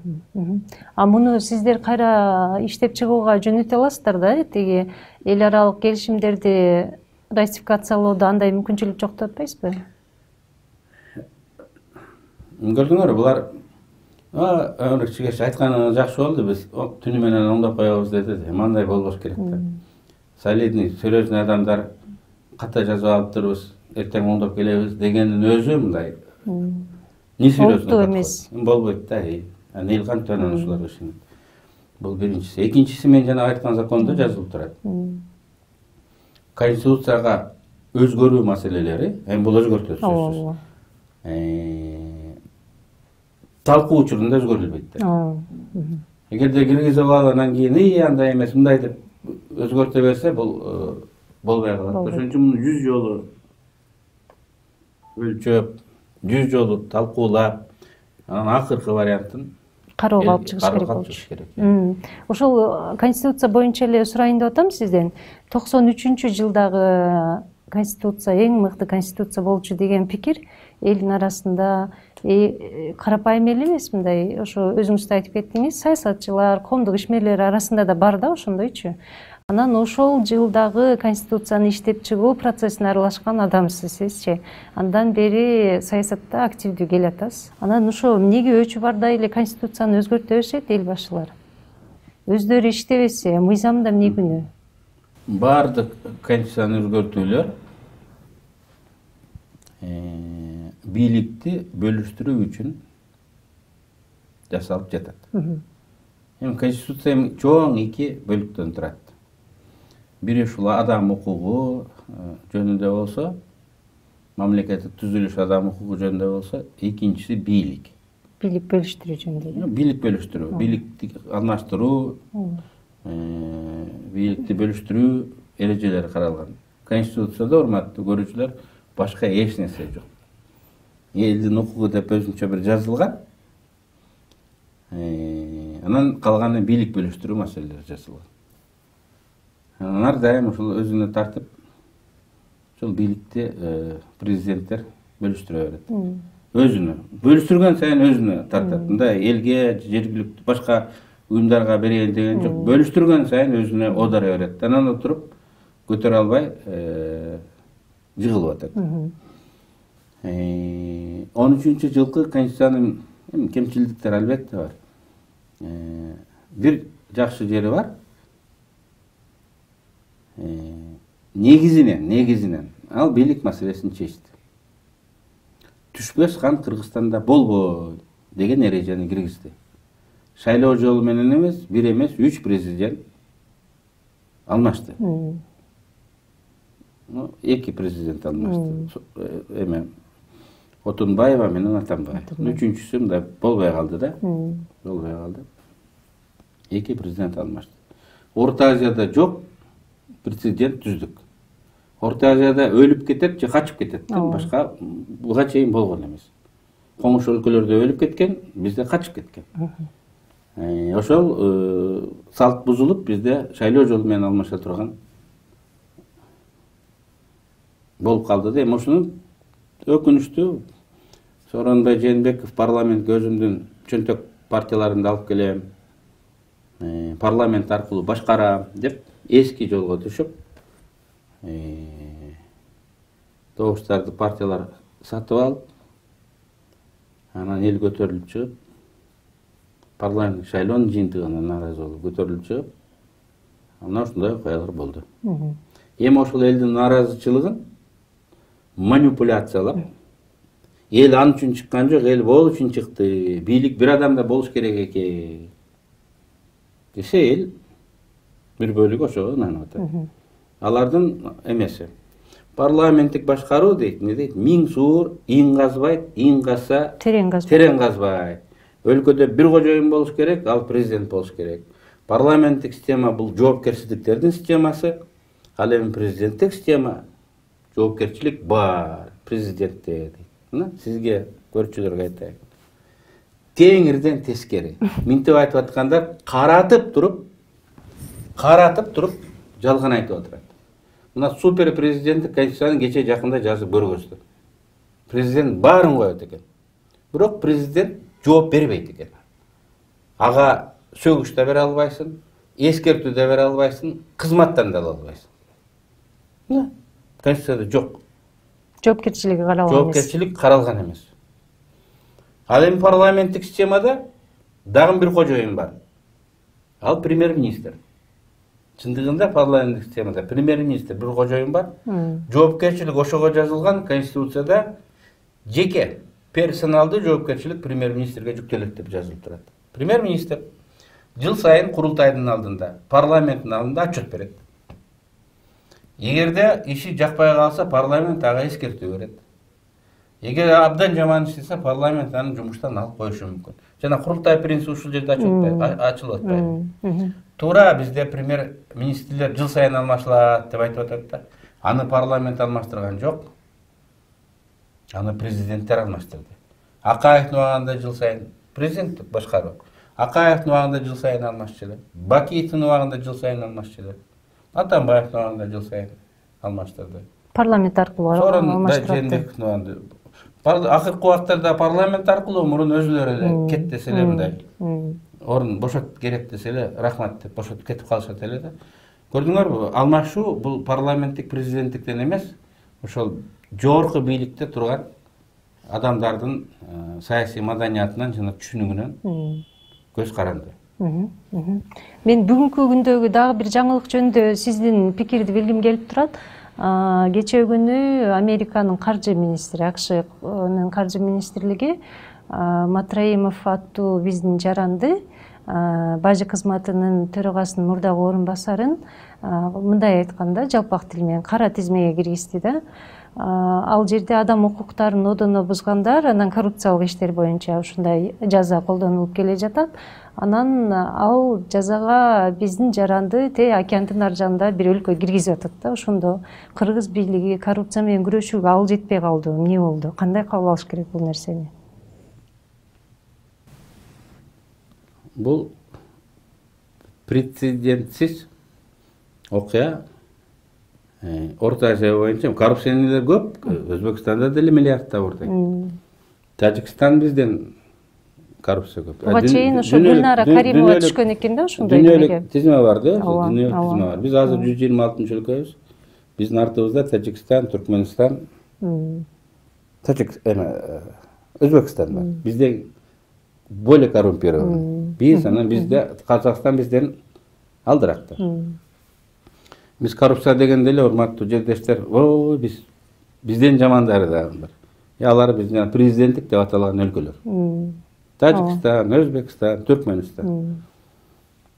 А муну сиздер кайра иштеп чыгууга жөнөтө аласыздар да? Тиги эл аралык келишимдерди ратификациялоодо андай мүмкүнчүлүк жок деп атпайсызбы? Көрдүңөр, булар Чигеш айтканы жакшы болду, биз түнү менен оңдоп коебуз деди. Мындай болбош керек да. Солидный, серьезный адамдар ката жазып алып турбуз, эртең оңдоп келебиз дегендин өзү мындай. Не серьезный эмес. Болбойт да. Эл кантип анан ушуларга ишенет. Бул биринчиси. Экинчиси мен жана айткан закондо жазылып турат. Конституцияга өзгөрүү маселелери, эми бул өзгөртөт сөзсүз. Талкуу учурунда өзгөрүлбөйт. Эгерде киргизип алып анан кийин андай эмес, мындай деп өзгөртө берсе, бул болбой калат. Ошон үчүн муну 100 жолу өлчөп, 100 жолу талкуулап, анан акыркы вариантын кароого алып чыгыш керек. Ошол Конституция боюнча эле сурайын деп атам сизден. 93-жылдагы Конституция эң мыкты Конституция болчу деген пикир элдин арасында карапайым эл эмес, мындай ошо өзүңүз да айтып кеттиңиз, саясатчылар, коомдук ишмерлер арасында да бар да ошондойчу. Анан ошол жылдагы Конституцияны иштеп чыгуу процессине аралашкан адамсыз сизчи. Андан бери саясатта активдүү келатасыз. Анан ошо эмнеге өчү барда эле Конституцияны өзгөртө беришет эл башчылар? Өздөрү иштебесе, мыйзамда эмне күнөө? Бардык Конституцияны өзгөртүүлөр бийликти бөлүштүрүү үчүн жасалып жатат. Эми Конституция чоң 2 бөлүктөн турат. Бири ушул адам укугу жөнүндө болсо, мамлекеттик түзүлүш адам укугу жөнүндө болсо, экинчиси бийлик. Бийлик бөлүштүрүү жөнүндө. Бийлик бөлүштүрүү, бийликти алмаштыруу, бийликти бөлүштүрүү эрежелери каралган. Конституцияда, урматтуу көрүүчүлөр, башка эч нерсе жок. Элдин укугу деп өзүнчө бир жазылган. Анан калганы бийлик бөлүштүрүү маселелери жазылган. Анан ар дайым ушул өзүнө тартып, ушул бийликти президенттер бөлүштүрө берет. Өзүнө бөлүштүргөн сайын өзүнө тартат. Мындай элге, жергиликтүү башка уюмдарга берейин деген жок. Бөлүштүргөн сайын өзүнө оодаря берет. Анан отуруп көтөрө албай жыгылып атат. 13-жылкы Конституциянын кемчилдиктери албетте бар. Бир жакшы жери бар. Негизинен ал бийлик маселесин чечти. Түшпөс хан Кыргызстанда болбойт деген эрежени киргизди. Шайлоо жолу менен эмес, бир эмес, 3 президент алмашты. 2 президент алмашты. Эме Отунбаева менен Атамбаев. Үчүнчүсү мындай болбой калды да. Болбой калды. 2 президент алмашты. Орто Азияда жок президент түздүк. Орто Азияда өлүп кетет же качып кетет. Башка буга чейин болгон эмес. Коңуш өлкөлөрдө өлүп кеткен, бизде качып кеткен. Ошол салт бузулуп, бизде шайлоо жолу менен алмаша турган болуп калды да. Эми ошону өкүнүчтүү Сооронбай Жээнбеков парламентке өзүмдүн чөнтөк партияларымды алып келем, парламент аркылуу башкарам деп эски жолго түшүп, добуштарды партиялар сатып алып, анан эл көтөрүлүп чыгып, парламент шайлоонун жыйынтыгына нааразы болуп көтөрүлүп чыгып, анан ушундай окуялар болду. Эми ошол элдин нааразычылыгын манипуляциялап, эл ал үчүн чыккан жок, эл бул үчүн чыкты, бийлик бир адамда болуш керек экен десе, эл бир бөлүгү ошого нанып атат. Алардын эмеси парламенттик башкаруу дейт, эмне дейт? Миң суур ин казбайт, ин казса терен казбайт. Өлкөдө бир кожоюн болуш керек, ал президент болуш керек. Парламенттик система бул жоопкерчиликтердин системасы, ал эми президенттик система жоопкерчилик бар президентте дейт. Сизге көрүүчүлөргө айтайын. Теңирден тескери. Минтип айтып аткандар каратып туруп жалган айтып атат. Мына супер президенттик Конституцияны кече жакында жазып көргөздү. Президент баарын коет экен. Бирок президент жооп бербейт экен. Ага сөгүш да бере албайсың, эскертүү да бере албайсың, кызматтан да ала албайсың. Конституцияда жок. Жоопкерчилиги каралган эмес. Жоопкерчилик каралган эмес. Ал эми парламенттик системада дагы бир кожоюн бар. Ал премьер-министр. Чындыгында парламенттик системада премьер-министр бир кожоюн бар. Жоопкерчилик ошого жазылган Конституцияда жеке персоналдуу жоопкерчилик премьер-министрге жүктөлөт деп жазылып турат. Премьер-министр жыл сайын курултайдын алдында, парламенттин алдында отчет берет. Эгерде иши жакпай калса, парламент ага эскертүү берет. Эгер абдан жаман иштесе, парламент аны жумуштан алып коюшу мүмкүн. Жана курултай принциби ушул жерде ачылып атпайбы. Туура бизде премьер-министрлер жыл сайын алмашылат деп айтып атат да. Аны парламент алмаштырган жок. Аны президенттер алмаштырды. Акаевдин убагында жыл сайын президент башкарып. Акаевдин убагында жыл сайын алмаштырды. Бакиевдин убагында жыл сайын алмаштырды. Атамбаевдин убагында жыл сайын алмаштырды. Парламент аркылуу алмаштырды. Акыркы убактарда парламент аркылуу мурун өзүлөрү эле кет десе эле мындай. Орун бошот керек десе эле рахмат деп бошотуп кетип калышат эле да. Көрдүңөрбү? Алмашуу бул парламенттик президенттиктен эмес, ошол жогорку бийликте турган адамдардын саясий маданиятынан жана түшүнүгүнөн көз каранды. Мен бүгүнкү күндөгү дагы бир жаңылык жөнүндө сиздин пикирди билгим келип турат. Кечээ күнү Американын каржы министри, АКШнын каржы министрлиги Матраимов аттуу биздин жаранды, бажы кызматынын төрагасынын мурдагы орун басарын мындай айтканда, жалпак тил менен кара тизмеге киргизди да. Ал жерде адам укуктарын одоно бузгандар, анан коррупциялык иштер боюнча ушундай жаза колдонулуп келе жатат. Анан ал жазага биздин жаранды океандын ар жагында бир өлкө киргизип атат да. Ошондо кыргыз бийлиги коррупция менен күрөшүүгө ал жетпей калды. Эмне болду? Кандай кабыл алыш керек бул нерсени? Бул прецедентсиз окуя. Орто Азия боюнча коррупционерлер көп. Өзбекстанда деле миллиардтап урдайт. Тажикстан бизден коррупция көп. Буга чейин ошо Гүлнара Каримова түшкөн экен да ошондой немеге. Дүйнөлүк тизме бар да, дүйнөлүк тизме бар. Биз азыр 126-өлкөбүз. Биздин артыбызда Тажикстан, Түркмөнстан, Өзбекстан бар. Бизде более коррумпирован. Биз анан бизде Казакстан бизден алдыракта. Биз коррупция дегенде эле, урматтуу жердештер, бизден жамандары дагы бар. Алар биздин президенттик деп аталган өлкөлөр. Тажикстан, Өзбекстан, Түркмөнстан.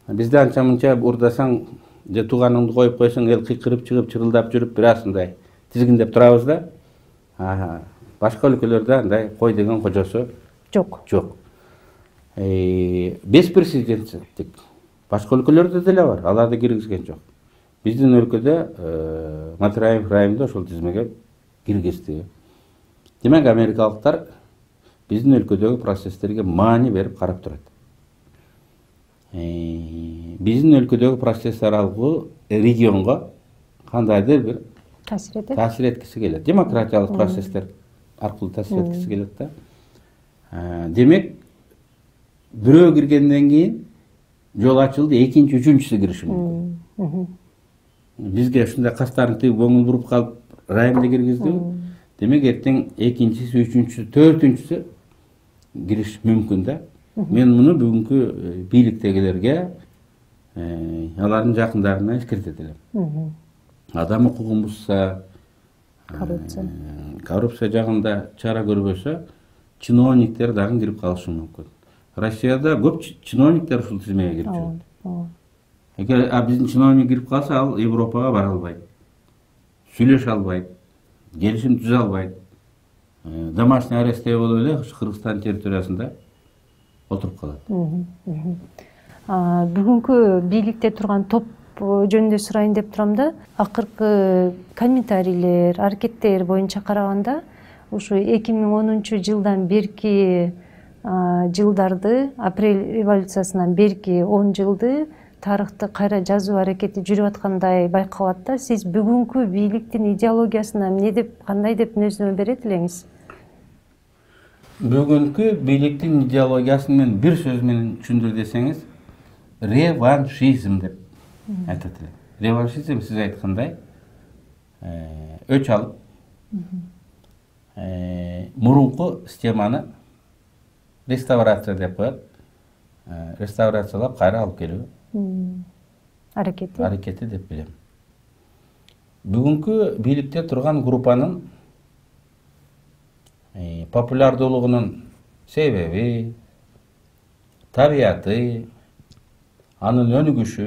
Бизде анча мынча урдасаң, же тууганыңды коюп койсоң, эл кыйкырып чыгып, чырылдап жүрүп, бир асындай тизгиндеп турабыз да. Башка өлкөлөрдө андай кой деген кожосу жок. Беспрецеденттик. Башка өлкөлөрдө деле бар, аларды киргизген жок. Биздин өлкөдө Матраимов райымда ошол тизмеге киргизди. Демек, америкалыктар биздин өлкөдөгү процесстерге маани берип карап турат. Биздин өлкөдөгү процесстер аркылуу регионго кандайдыр бир таасир эткиси келет. Демократиялык процесстер аркылуу таасир эткиси келет да. Демек, бирөө киргенден кийин жол ачылды, экинчи, үчүнчүсү кириши мүмкүн. Бизге ушундай кастарын тыгып көңүл буруп калып райымды киргизди. Демек, эртең экинчиси, үчүнчүсү, төртүнчүсү кириш мүмкүн да. Мен муну бүгүнкү бийликтегилерге, алардын жакындарына эскертет элем. Адам укугун бузса, коррупция жагында чара көрбөсө, чиновниктер дагы кирип калышы мүмкүн. Россияда көп чиновниктер ушул тизмеге кирип жүрөт. Эгер биздин чиновник кирип калса, ал Европага бара албайт, сүйлөшө албайт, келишим түзө албайт. Домашний арестте болуп эле Кыргызстан территориясында отуруп калат. Бүгүнкү бийликте турган топ жөнүндө сурайын деп турам да. Акыркы комментарийлер, аракеттер боюнча караганда, ушу 2010-жылдан берки жылдарды, апрель революциясынан берки 10 жылды тарыхты кайра жазуу аракети жүрүп аткандай байкалат да. Сиз бүгүнкү бийликтин идеологиясына эмне деп, кандай деп мүнөздөмө берет элеңиз? Бүгүнкү бийликтин идеологиясын мен бир сөз менен түшүндүр десеңиз, реваншизм деп айтат элем. Реваншизм сиз айткандай өч алып, мурунку системаны реставрация деп коет. Реставрациялап кайра алып келүү аракети деп билем. Бүгүнкү бийликте турган группанын популярдуулугунун себеби, табияты, анын өнүгүшү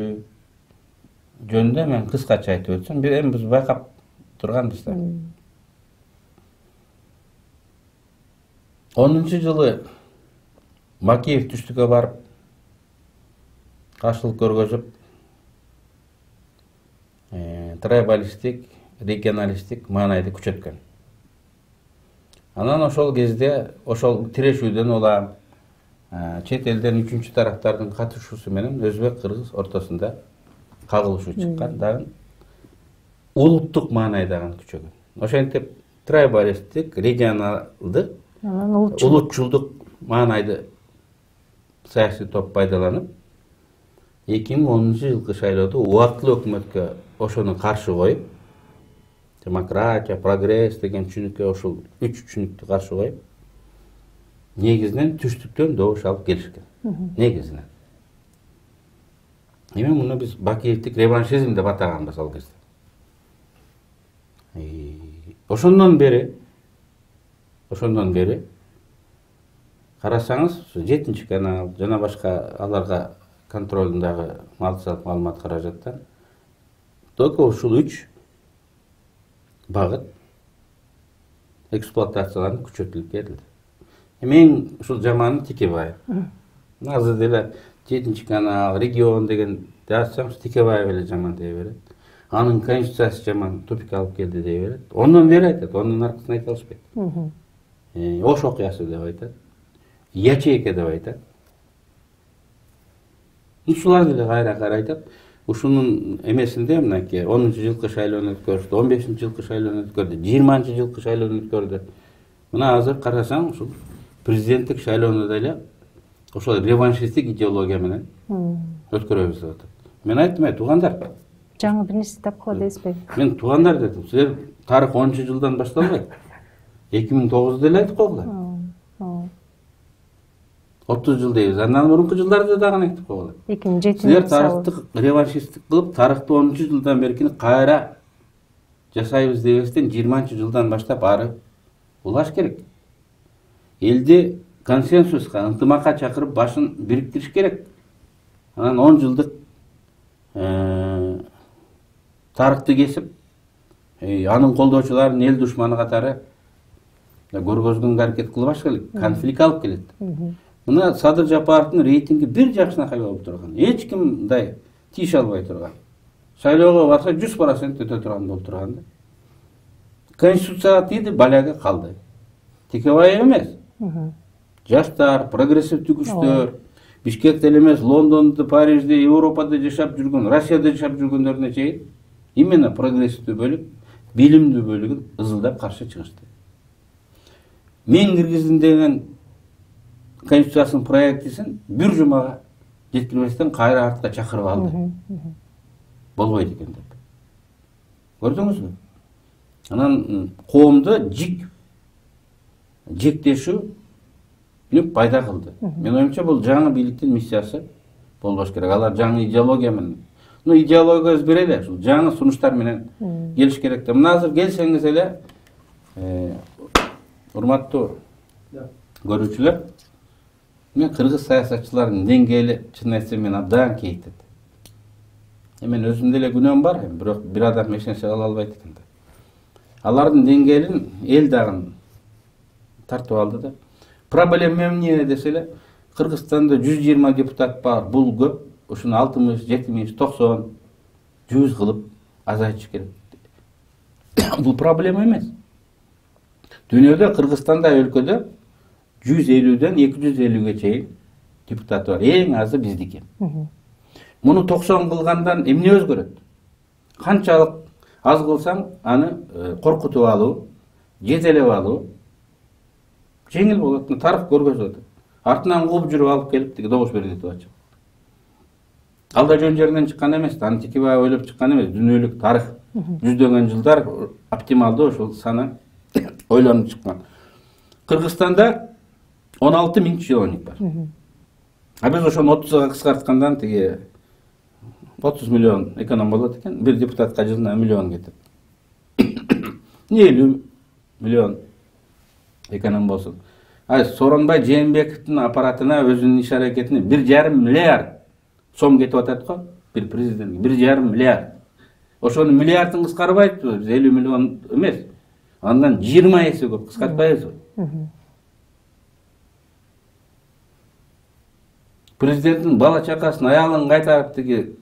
жөнүндө мен кыскача айтып өтсөм, эми биз байкап турганбыз да. 10-жылы Макеев түштүккө барып каршылык көргөзүп, трайбалисттик, регионалисттик маанайды күчөткөн. Анан ошол кезде ошол тирешүүдөн улам чет элден үчүнчү тараптардын катышуусу менен өзбек, кыргыз ортосунда кагылышуу чыккан, дагы улуттук маанайдагы күчөгөн. Ошентип трайбалисттик, регионалдык, улутчулдук маанайды саясий топ пайдаланып, 2010-жылкы шайлоодо убактылуу өкмөткө ошону каршы коюп, демократия, прогресс деген түшүнүккө ошол 3 түшүнүктү каршы коюп, негизинен түштүктөн добуш алып келишкен. Негизинен. Эми муну биз Бакиевдик реваншизм деп атаганбыз ал кезде. Ошондон бери карасаңыз, 7-чи канал жана башка аларга контролундагы маалымат каражаттан только ушул 3 багыт эксплуатацияланып күчөтүлүп берилди. Мен ушул жаманы Текебаев. Азыр деле 7-чи канал, регион деген жазсам, Текебаев эле жаман дей берет. Анын конституциясы жаман тупик алып келди дей берет. Ондон бери айтат, онун аркасын айта алышпайт. Ош окуясы деп айтат. Ячейка деп айтат. Ушулар деле кайра айтат. Ушунун эмесинде мынакей 10-жылкы шайлоону өткөрдү, 15-жылкы шайлоону өткөрдү, 20-жылкы шайлоону өткөрдү. Мына азыр карасаң, ушул президенттик шайлоону деле ошол реваншисттик идеология менен өткөрөбүз деп атат. Мен айттым, туугандар, жаңы бир нерсе тапкыла дейсизби? Мен туугандар дедим, силер тарых 10-жылдан башталбайт. 2009 деле айтып койгула. 30 жыл дейбиз. Андан мурунку жылдарда дагы айтып койгула. 2007 Силер тарыхтык реваншисттик кылып, тарыхты 10-жылдан беркини кайра жасайбыз дебестен 20-жылдан баштап ары улаш керек. Элди консенсуска, ынтымакка чакырып, башын бириктириш керек. Анан 10 жылдык тарыхты кесип, анын колдоочуларын эл душманы катары көргөзгөнгө аракет кылбаш керек. Конфликт алып келет. Мына Садыр Жапаровдун рейтинги бир жакшынакай болуп турган. Эч ким мындай тийише албай турган. Шайлоого барса 100% өтө турган болуп турган да. Конституцияга тийди, баляга калды. Текебаев эмес. Жаштар, прогрессивдүү күчтөр, Бишкекте эмес, Лондондо, Парижде, Европада жашап жүргөн, Россияда жашап жүргөндөрүнө чейин именно прогрессивдүү бөлүк, билимдүү бөлүгүн ызылдап каршы чыгышты. Мен киргиздим деген конституциясынын проектисин бир жумага жеткирбестен кайра артка чакырып алды. Болбойт экен деп. Көрдүңүзбү? Анан коомдо жектешүү пайда кылды. Мен оюмча бул жаңы бийликтин миссиясы болбош керек. Алар жаңы идеология менен. Идеологиябыз бир эле, ушул жаңы сунуштар менен келиш керек да. Мына азыр келсеңиз эле, урматтуу көрүүчүлөр, мен кыргыз саясатчыларынын деңгээли чын айтсам мен абдан кейитет. Мен өзүмдө эле күнөөм бар, бирок бир адам эч нерсе кыла албайт экен да. Алардын деңгээлин эл дагы тартып алды да. Проблема эмне десе эле, Кыргызстанда 120 депутат бар, бул көп. Ушуну 60, 70, 90, 100 кылып азайтыш керек. Бул проблема эмес. Дүйнөдө, Кыргызстанда, өлкөдө 150ден 250ге чейин депутат бар. Эң азы биздики. Муну 90 кылгандан эмне өзгөрөт? Канчалык аз кылсаң, аны коркутуп алуу, жетелеп алуу жеңил болот. Тарых көргөзүп атат. Артынан кууп жүрүп алып келип, тиги добуш берди деп атат. Ал да жөн жеринен чыккан эмес, аны Текебаев ойлоп чыккан эмес. Дүйнөлүк тарых жүздөгөн жылдар оптималдуу ошол саны ойлонуп чыккан. Кыргызстанда 16 миң чиновник бар. А биз ошону 30га кыскарткандан тиги 30 миллион эконом болот экен. Бир депутатка жылына миллион кетет. 50 миллион эконом болсун. Сооронбай Жээнбековдун аппаратына өзүнүн иш аракетине 1,5 миллиард сом кетип атат го бир президентке, 1,5 миллиард. Ошонун миллиардын кыскарбай атпыбы, биз 50 миллион эмес. Андан 20 эсе көп кыскартпайбызбы? Президенттин бала чакасын, аялын кайтарып тиги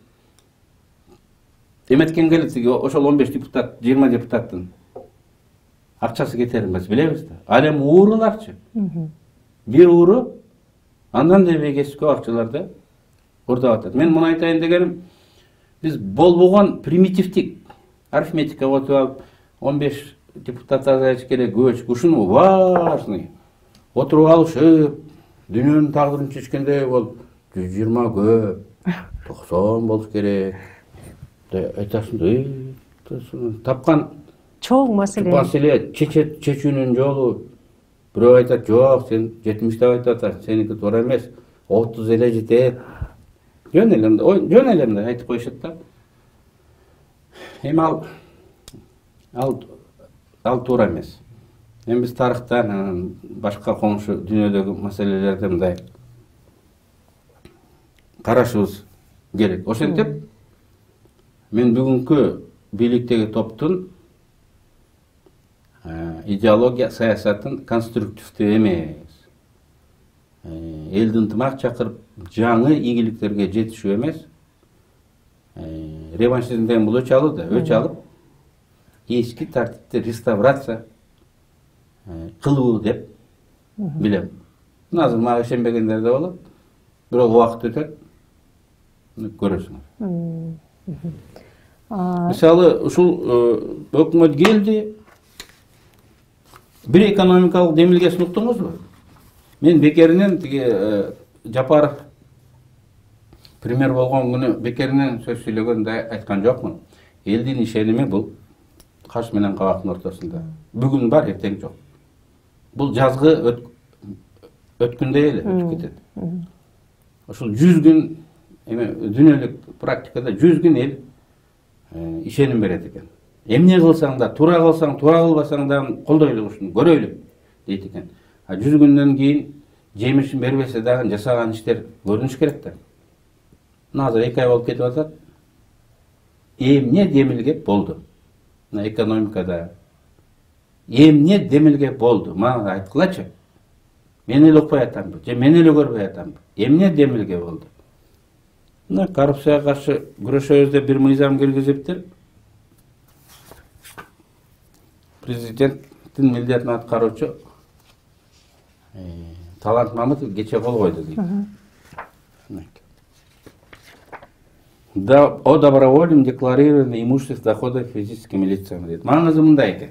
эметкен келет тиги ошол 15 депутат, 20 депутаттын акчасы кетерин биз билебиз да. Ал эми ууруларчы. Бир ууру андан да бегеске акчаларды урдап атат. Мен муну айтайын дегеним, биз болбогон примитивдик арифметика отуп алып 15 депутат азайыш керек, көбөйүш, ушуну важный отуруп алышып, дүйнөнүн тагдырын чечкендей болуп 120 көп, 90 болуш керек. Айтасың, тапкан чоң маселе чечүүнүн жолу. Бирөө айтат, жок, сен 70 деп айтат, сеники туура эмес, 30 эле жетет. Жөн элемде айтып коюшат да. Эми ал туура эмес. Эми биз тарыхтан, башка коңшу дүйнөдөгү маселелерди мындай карашыбыз керек. Ошентип, мен бүгүнкү бийликтеги топтун идеология саясатын конструктивдүү эмес, элди ынтымак чакырып, жаңы ийгиликтерге жетишүү эмес, реваншизмден бул өч алуу да, өч алып, эски тартипти реставрация кылуу деп билем. Азыр мага ишенбегендер да болот, бирок убакыт өтөт, көрөсүңөр. Мисалы, ушул өкмөт келди, бир экономикалык демилгесин уктуңузбу? Мен бекеринен тиги Жапаров премьер болгон күнү бекеринен сөз сүйлөгөндө айткан жокмун. Элдин ишеними бул каш менен кабактын ортосунда. Бүгүн бар, эртең жок. Бул жазгы өткүндөй эле өтүп кетет. Ошол 100 күн эме дүйнөлүк практикада 100 күн эл ишеним берет экен. Эмне кылсаң да, туура кылсаң, туура кылбасаң да колдойлу ушуну, көрөйлү дейт экен. 100 күндөн кийин жемишин бербесе дагы жасаган иштер көрүнүш керек да. Азыр 2 ай болуп кетип атат. Эмне демилгеп болду? Экономикада эмне демилгеп болду? Мага айткылачы. Мен эле укпай атамбы, же мен эле көрбөй атамбы? Эмне демилге болду? Коррупцияга каршы күрөшөбүз деп бир мыйзам киргизиптир. Президенттин милдетин аткаруучу Талант Мамытов кече кол койду дейт. Да, о добровольном декларировании имущества доходов физическим лицам дейт. Маңызы мындай экен.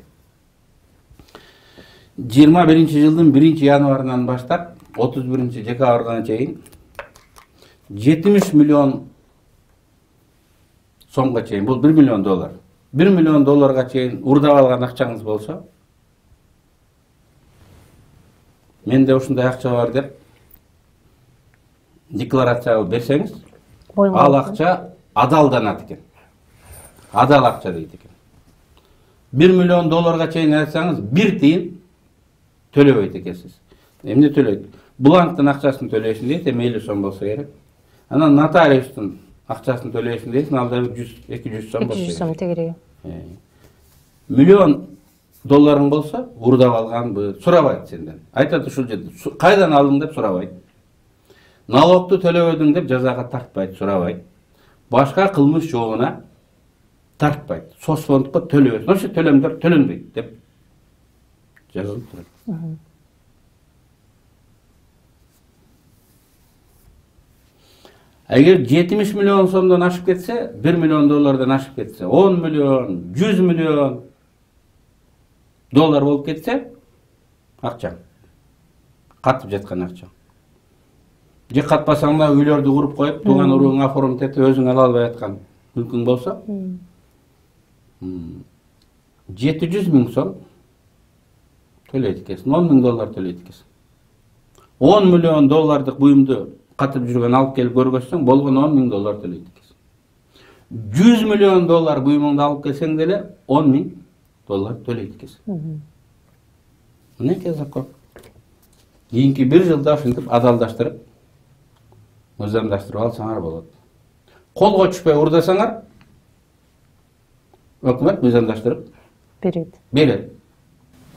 21-жылдын 1-январынан баштап 31-декабрына чейин 70 миллион сомго чейин, бул 1 миллион доллар. 1 миллион долларга чейин урдап алган акчаңыз болсо, менде ушундай акча бар деп декларация берсеңиз, ал акча адалданат экен. Адал акча дейт экен. 1 миллион долларга чейин айтсаңыз, 1 тиын төлөбөйт экенсиз. Эмне төлөйт? Бланктын акчасын төлөйсүң дейт, мейли сом болсо керек. Анан нотариустун акчасын төлөйсүң дейсиң, ал да 100-200 сом болсо керек. 200 сом тегереги. Миллион долларың болсо, урдап алганбы, сурабайт сенден. Айтат ушул жерде, кайдан алдың деп сурабайт. Налогту төлөбөдүң деп жазага тартпайт, сурабайт. Башка кылмыш жообуна тартпайт. Соцфондко төлөбөйт. Ошо төлөмдөр төлөнбөйт деп жазылып турат. Эгер 70 миллион сомдон ашып кетсе, 1 миллион доллардан ашып кетсе, 10 миллион, 100 миллион доллар болуп кетсе, акча. Катып жаткан акча. Же катпасаң да үйлөрдү куруп коюп, тууган урууңа оформить этип, өзүң ала албай аткан мүлкүң болсо, 700 миң сом төлөйт экенсиң, 10 миң доллар төлөйт экенсиң. 10 миллион доллардык буюмду катып жүргөн алып келип көргөзсөң, болгон 10 миң доллар төлөйт экенсиң. 100 миллион доллар буюмуңду алып келсең деле 10 миң доллар төлөйт экенсиң. Мынакей закон. Кийинки 1 жылда ушинтип адалдаштырып, мыйзамдаштырып алсаңар болот. Колго түшпөй урдасаңар, өкмөт мыйзамдаштырып берет. берет.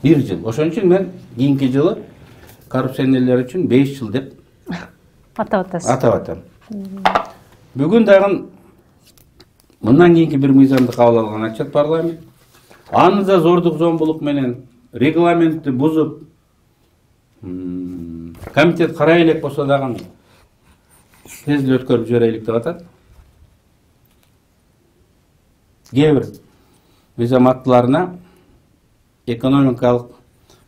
1 жыл. Ошон үчүн мен кийинки жылы коррупционерлер үчүн 5 жыл деп Атап атасыз. атап атам. Бүгүн дагы мындан кийинки бир мыйзамды кабыл алган атышат парламент. Аны да зордук зомбулук менен регламентти бузуп комитет карай элек болсо дагы тез эле өткөрүп жиберелик деп атат. Кээ бир мыйзам аттарына экономикалык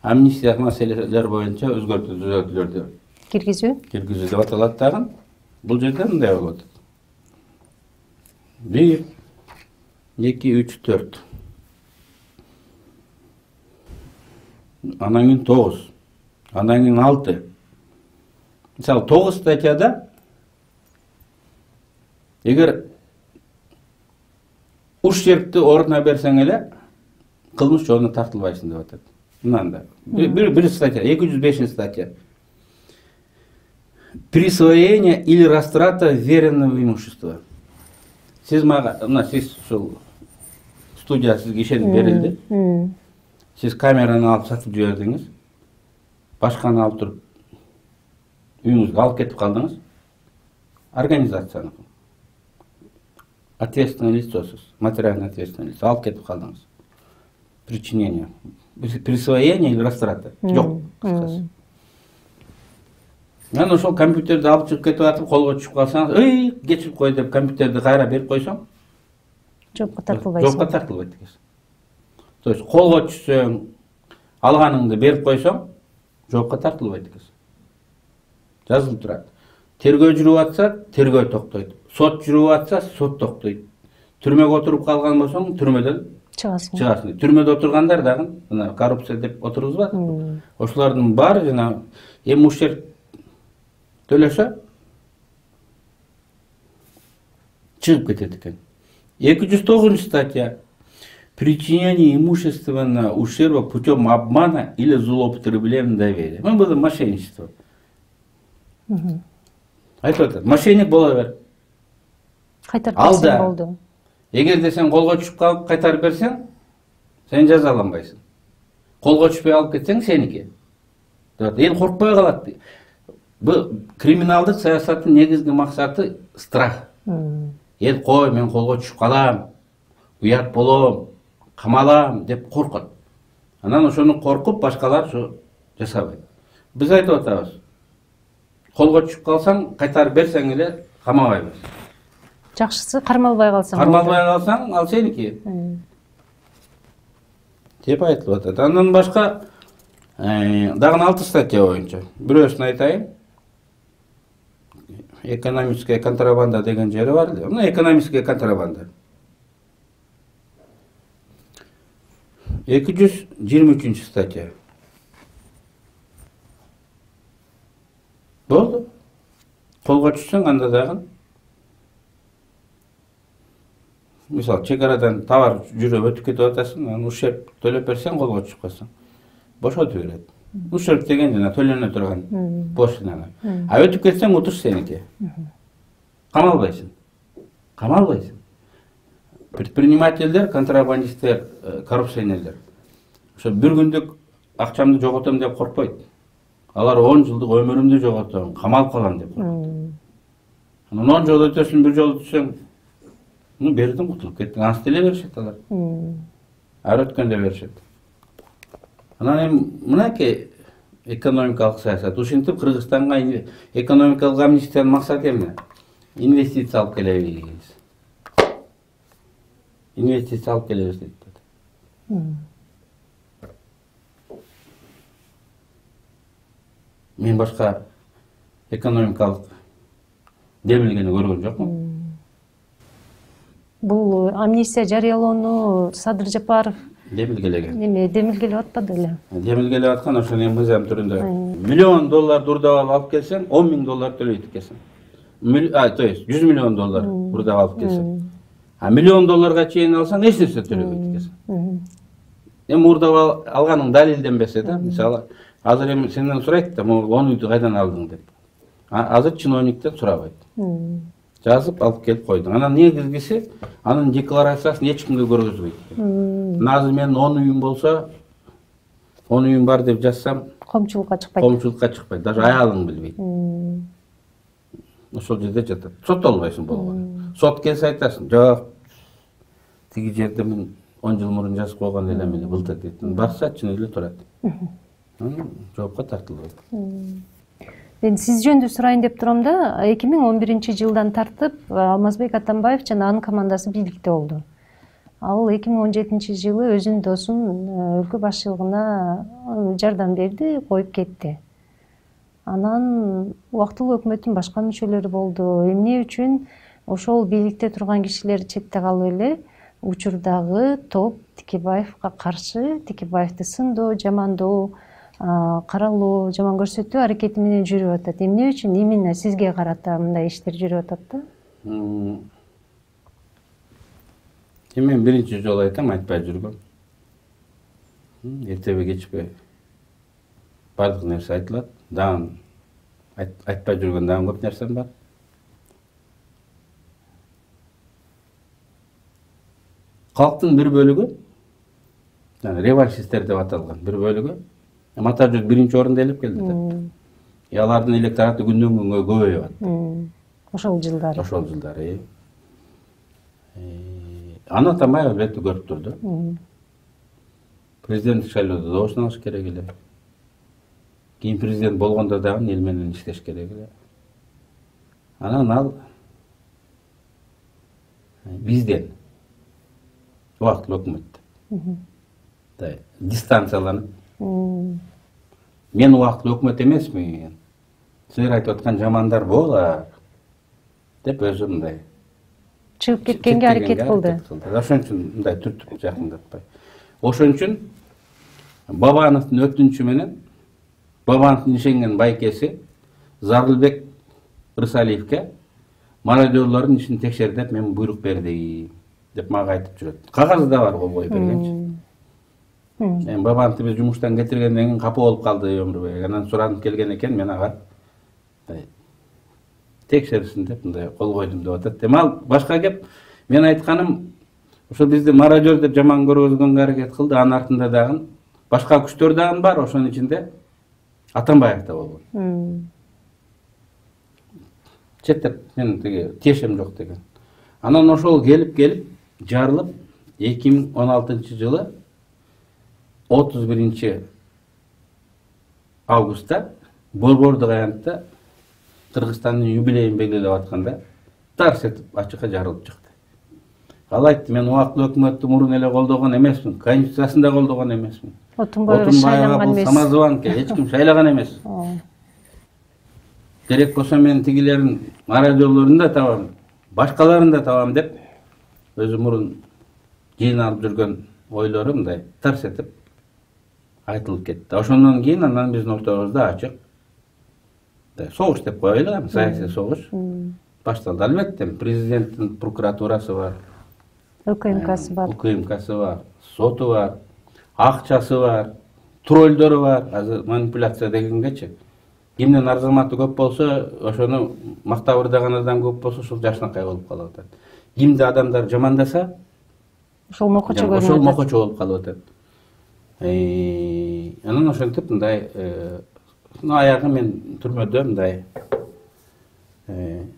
амнистия маселелер боюнча өзгөртүү түзөтүүлөрдү киргизүү деп аталат дагы. Бул жерде мындай болуп атат. 1, 2, 3, 4. Анан кийин 9. Анан кийин 6. Мисалы 9 статьяда эгер ущербти ордуна берсең эле кылмыш жолуна тартылбайсың деп атат. Мынанда. Бир статья, 205 статья. Присвоение или растрата веренного имущества. Сиз мага, сиз ушул студия сизге ишенип берилди. Сиз камераны алып сатып жибердиңиз. Башканы алып туруп үйүңүзгө алып кетип калдыңыз. Организацияны. Ответственное лицосуз, материально ответственное лицо алып кетип калдыңыз. Причинение. Присвоение или растрата. Жок. Мен ошол компьютерди алып чыгып кетип атып, колго түшүп калсаңыз, кечирип кой деп компьютерди кайра берип койсоң, жоопко тартылбайсың. Жоопко тартылбайт экенсиң. То есть колго түшсөң, алганыңды берип койсоң, жоопко тартылбайт экенсиң. Жазылып турат. Тергөө жүрүп атса, тергөө токтойт. Сот жүрүп атса, сот токтойт. Түрмөгө отуруп калган болсоң, түрмөдөн чыгасың. Түрмөдө отургандар дагы мына коррупция деп отургузбат. Ошолордун баары жана эми ущерб төлөсө чыгып кетет экен. 209 статья. Причинение имущественного ущерба путем обмана или злоупотребления доверия. Мы было мошенничество. Айтып атат, мошенник бола бер. Кайтарып берсең болду. Эгерде сен колго түшүп калып кайтарып берсең, сен жазаланбайсың. Колго түшпөй алып кетсең сеники. Эл коркпой калат. Бул криминалдык саясаттын негизги максаты страх. Эл кой, мен колго түшүп калам, уят болом, камалам деп коркот. Анан ошону коркуп башкалар ошо жасабайт. Биз айтып атабыз. Колго түшүп калсаң, кайтарып берсең эле камабайбыз. Жакшысы кармалбай калсаң. Кармалбай калсаң, ал сеники. Деп айтылып атат. Андан башка дагы 6 статья боюнча. Бирөөсүн айтайын. Экономическая контрабанда деген жери бар. Мына экономическая контрабанда. 223 статья. Болду. Колго түшсөң анда дагы мисалы чек-арадан товар жүрүп өтүп кетип атасың, анан ущерб төлөп берсең, колго түшүп калсаң, бошотуп берет. Ущерб деген жана төлөнө турган поштаны. А өтүп кетсең, утуш сеники. Камалбайсың. Камалбайсың. Предпринимательдер, контрабандисттер, коррупционерлер. Ошо бир күндүк акчамды жоготом деп коркпойт. Алар 10 жылдык өмүрүмдү жоготом, камалып калам деп коркот. Анан 10 жол өтөсүң, бир жол түшсөң, бердим, кутулуп кеттиң. Ансы деле беришет алар. Ар өткөндө беришет. Анан эми мынакей экономикалык саясат. Ушинтип Кыргызстанга экономикалык амнистиянын максаты эмне? Инвестиция алып келебиз. Инвестиция алып келебиз дейт. Мен башка экономикалык демилгени көргөн жокмун. Бул амнистия жарыялоону Садыр Жапаров демилгелеген. Эме демилгелеп атпады эле. Демилгелеп аткан ошону эми мыйзам түрүндө. $1 миллион урдап алып келсең, $10 миң төлөйт экенсиң. То есть $100 миллион урдап алып келсең. А $1 миллионга чейин алсаң, эч нерсе төлөбөйт экенсиң. Эми урдап алганың далилденбесе да, мисалы, азыр эми сенден сурайт да, могу 10 үйдү кайдан алдың деп. Азыр чиновниктен сурабайт. жазып алып келип койдум. Анан негизгиси анын декларациясын эч кимге көргөзбөйт. Назыр менин 10 үйүм болсо, 10 үйүм бар деп жазсам, Коомчулукка чыкпайт. Коомчулукка чыкпайт, даже аялың билбейт. Ошол жерде жатат. Соттолбойсуң болгону. Сот келсе айтасың, жок. Тиги жерде мен 10 жыл мурун жазып койгон элем эле былтыр дейт. Барса чын эле турат. Жоопко тартылбайт. Мен сиз жөнүндө сурайын деп турам да, 2011-жылдан тартып Алмазбек Атамбаев жана анын командасы бийликте болду. Ал 2017-жылы өзүнүн досун өлкө башчылыгына жардам берди, коюп кетти. Анан убактылуу өкмөттүн башка мүчөлөрү болду. Эмне үчүн ошол бийликте турган кишилер четте калып эле учурдагы топ Текебаевга каршы, Текебаевди сындоо, жамандоо, каралоо, жаман көрсөтүү аракети менен жүрүп атат. Эмне үчүн именно сизге карата мындай иштер жүрүп атат да? Мен биринчи жолу айтам, айтпай жүргөм. Эртеби кечпей бардык нерсе айтылат. Дагы айтпай жүргөн дагы көп нерсем бар. Калктын бир бөлүгү, реваншисттер деп аталган бир бөлүгү, Матажүз биринчи орунда элеп келди да. Алардын электораты күндөн күнгө көбөйүп атты. Ошол жылдары. Ошол жылдары. Аны Атамбаев албетте көрүп турду. Президенттик шайлоодо добуштан алыш керек эле. Кийин президент болгондо дагы эл менен иштеш керек эле. Анан ал бизден убактылуу өкмөт дистанцияланып, мен убактылуу өкмөт эмесмин, силер айтып аткан жамандар болар деп өзү мындай чыгып кеткенге аракет кылды. Ошон үчүн мындай түртүп жакындатпай. Ошон үчүн Бабановдун өтүнүчү менен Бабановдун ишенген байкеси Зарылбек Рысалиевке мародёрлордун ишин текшер деп мен буйрук бердим деп мага айтып жүрөт. Кагазда бар кол коюп бергенчи. Мен Бабановду биз жумуштан кетиргенден кийин капа болуп калды Өмүрбек. Анан суранып келген экен, мен ага текшерсин деп мындай кол койдум деп атат. Демал башка кеп, мен айтканым ошо бизди мародёр деп жаман көргөзгөнгө аракет кылды. Анын артында дагы башка күчтөр дагы бар, ошонун ичинде Атамбаев да болгон. Четтеп мен тиги тиешем жок деген. Анан ошол келип жарылып 2016-жылы 31 августта Борбордук аянтта Кыргызстандын юбилейин белгилеп атканда тарс этип ачыкка жарылып чыкты. Ал айтты, мен убактылуу өкмөттү мурун эле колдогон эмесмин, конституциясын да колдогон эмесмин. Отунбаева бул самозванка, эч ким шайлаган эмес. Керек болсо мен тигилерин мародёрлорун да табам, башкаларын да табам деп өзү мурун жыйналып жүргөн ойлору мындай тарс этип айтылып кетти. Ошондон кийин анан биздин ортобузда ачык согуш деп коелу, саясий согуш башталды. Албетте президенттин прокуратурасы бар, УКМКсы бар, соту бар, акчасы бар, троллдору бар. Азыр манипуляция дегенгечи кимдин арзаматы көп болсо, ошону мактап ырдаган адам көп болсо, ошол жашынакай болуп калып атат. Кимди адамдар жамандаса, ошол мокочо болуп калып атат. Анан ошентип мындай аягы мен түрмөдө мындай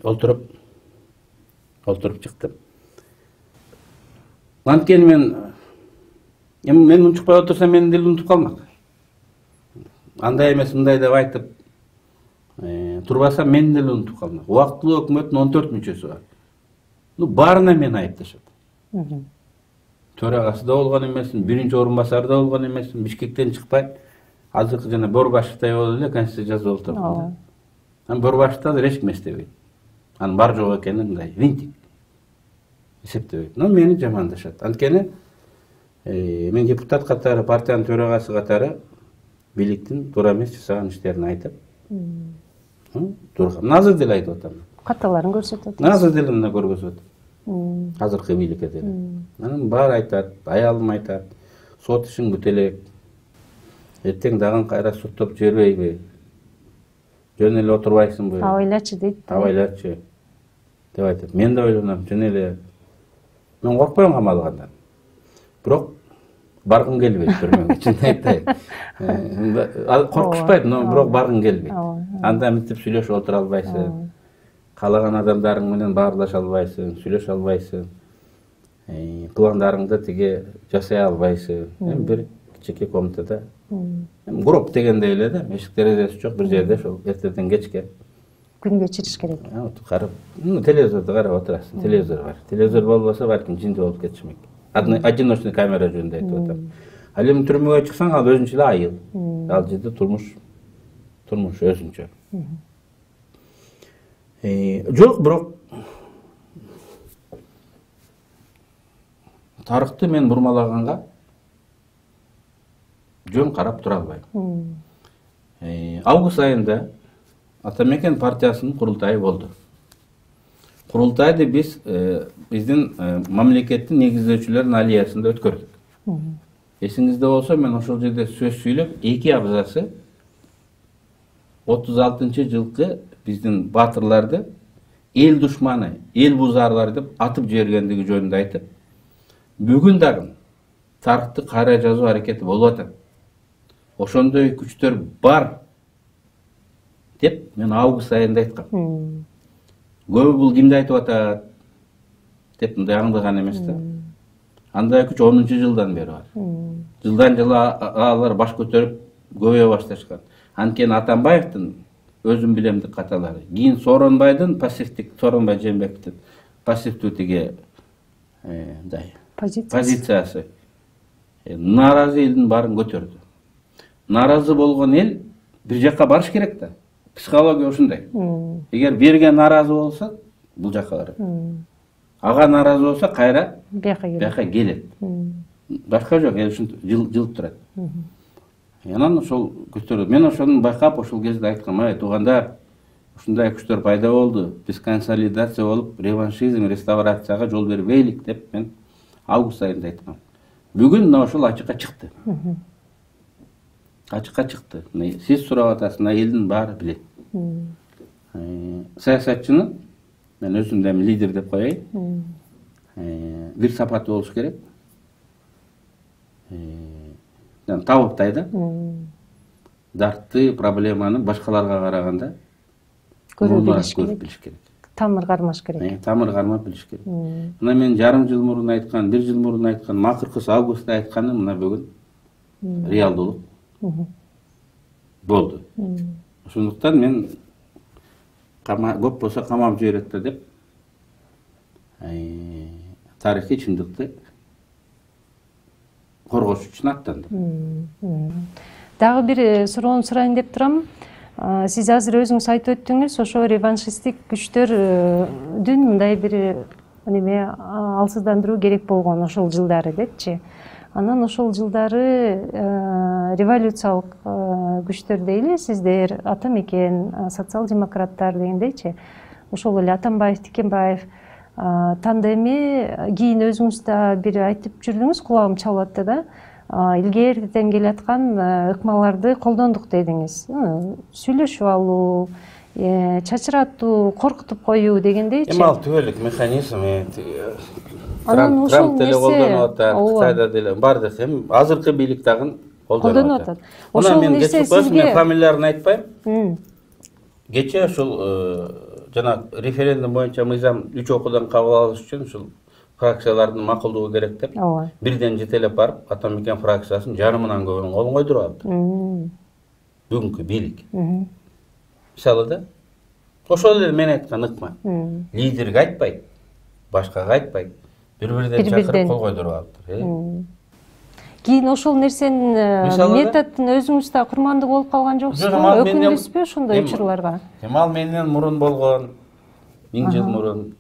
олтуруп чыктым. Анткени мен унчукпай отурсам менин дил унутуп калмак. Андай эмес, мындай деп айтып турбасам менин дил унутуп калмак. Убактылуу өкмөттүн 14 мүчөсү бар. Баарына мен айыпташат. Төрагасы да болгон эмесмин, биринчи орун басары да болгон эмесмин, Бишкектен чыкпай, азыркы жана Борбашевтай болуп эле конституция жазып отурдум. Анан Борбашевди азыр эч ким эстебейт. Анын бар жок экени мындай винтик эсептебейт. Но мени жамандашат. Анткени мен депутат катары, партиянын төрагасы катары бийликтин туура эмес жасаган иштерин айтып тургам. Азыр деле айтып атам. Каталарын көрсөтөт. Азыр деле мына көргөзөт. Азыркы бийликке деле. Анан баары айтат, аялым айтат, сот ишин бүт элек. Эртең дагы кайра соттоп жибербейби? Жөн эле отурбайсыңбы? Абайлачы дейт. Абайлачы. деп айтат. Мен да ойлонам, жөн эле мен коркпойм камалгандан. Бирок баргым келбейт түрмөгө, чын айтайын. Коркушпайт, но бирок баргым келбейт. Анда мынтип сүйлөшүп отура албайсың. Каалаган адамдарың менен баарлаша албайсың, сүйлөшө албайсың. Пландарыңды тиге жасай албайсың. Бир кичике комнатада. Гроб дегендей эле да, эшик терезеси жок бир жерде ошол эртеден кечке күн кечириш керек. Карап, телевизорду карап отурасың. Телевизор бар. Телевизор болбосо балким жинди болуп кетишмек. Одиночный камера жөнүндө айтып атам. Ал эми түрмөгө чыксаң, ал өзүнчө эле айыл. Ал жерде турмуш өзүнчө. Жок, бирок тарыхты мен бурмалаганга жөн карап тура албайм. Август айында Атамекен партиясынын курултайы болду. Курултайды биздин мамлекеттин негиздөөчүлөрүнүн аллеясында өткөрдүк. Эсиңизде болсо, мен ошол жерде сөз сүйлөп, 2 абзасы 36-жылкы биздин батырларды эл душманы, эл бузарлар деп атып жибергендиги жөнүндө айтып, бүгүн дагы тарыхты кайра жазуу аракети болуп атат. Ошондой күчтөр бар деп мен август айында айткам. Көбү бул кимди айтып атат деп мындай аңдыган эмес да. Андай күч 10-жылдан бери бар. Жылдан жылга алар баш көтөрүп көбөйө башташкан. Анткени Атамбаевдин өзүм билемдик каталары, кийин Сооронбайдын пассивдик, Сооронбай Жээнбековдун пассивдүү тиги позициясы нааразы элдин баарын көтөрдү. Нааразы болгон эл бир жакка барыш керек да. Психология ушундай. Эгер берге нааразы болсо, бул жакка барат. Ага нааразы болсо, кайра бияка келет. Башка жок, эл ушинтип жылып турат. Анан ошол күчтөр, мен ошону байкап, ошол кезде айткам, туугандар, ушундай күчтөр пайда болду. Биз консолидация болуп, реваншизм, реставрацияга жол бербейлик деп мен август айында айткам. Бүгүн мына ошол ачыкка чыкты. Ачыкка чыкты. Сиз сурап атасыз, элдин баары билет. Саясатчынын, мен өзүмдү эми лидер деп коеюн, бир сапаты болуш керек. Табыктай да. Дартты, проблеманы башкаларга караганда көрүп билиш керек. Тамыр кармаш керек. Тамыр кармап билиш керек. Мына мен жарым жыл мурун айткан, 1 жыл мурун айткан, макыркысы августта айтканым мына бүгүн реалдуулук болду. Ошондуктан мен көп болсо камап жиберет да деп тарыхый чындыкты коргош үчүн аттандым. Дагы бир суроону сурайын деп турам. Сиз азыр өзүңүз айтып өттүңүз, ошо реваншисттик күчтөрдүн мындай бир неме алсыздандыруу керек болгон ошол жылдары депчи. Анан ошол жылдары революциялык күчтөр дейли, сиздер Атамекен, социал-демократтар дегендейчи. Ошол эле Атамбаев, Тикенбаев тандеми кийин өзүңүз да бир айтып жүрдүңүз, кулагым чалып атты да. Илгертен келаткан ыкмаларды колдондук дедиңиз. Сүйлөшүп алуу, чачыратуу, коркутуп коюу дегендейчи. Эми ал түбөлүк механизм. Трамп деле колдонуп атат, Кытайда деле бардык. Эми азыркы бийлик дагы колдонуп атат. Ошол мен кечип коесуң, мен фамилияларын айтпайм. Кече ушул жана референдум боюнча мыйзам 3 окуудан кабыл алыш үчүн ушул фракциялардын макулдугу керек деп бирден жетелеп барып Атамекен фракциясынын жарымынан көбүнүн колун койдуруп алды. Бүгүнкү бийлик. Мисалы да, ошол эле мен айткан ыкма. Лидерге айтпайт, башкага айтпайт, бири-бирден чакырып кол койдуруп алыптыр. Кийин ошол нерсенин методун өзүңүз да курмандуу болуп калган жоксузбу? Өкүнбүсүзбү ошондой учурларга? Эми ал менден мурун болгон, 1000 жыл мурун.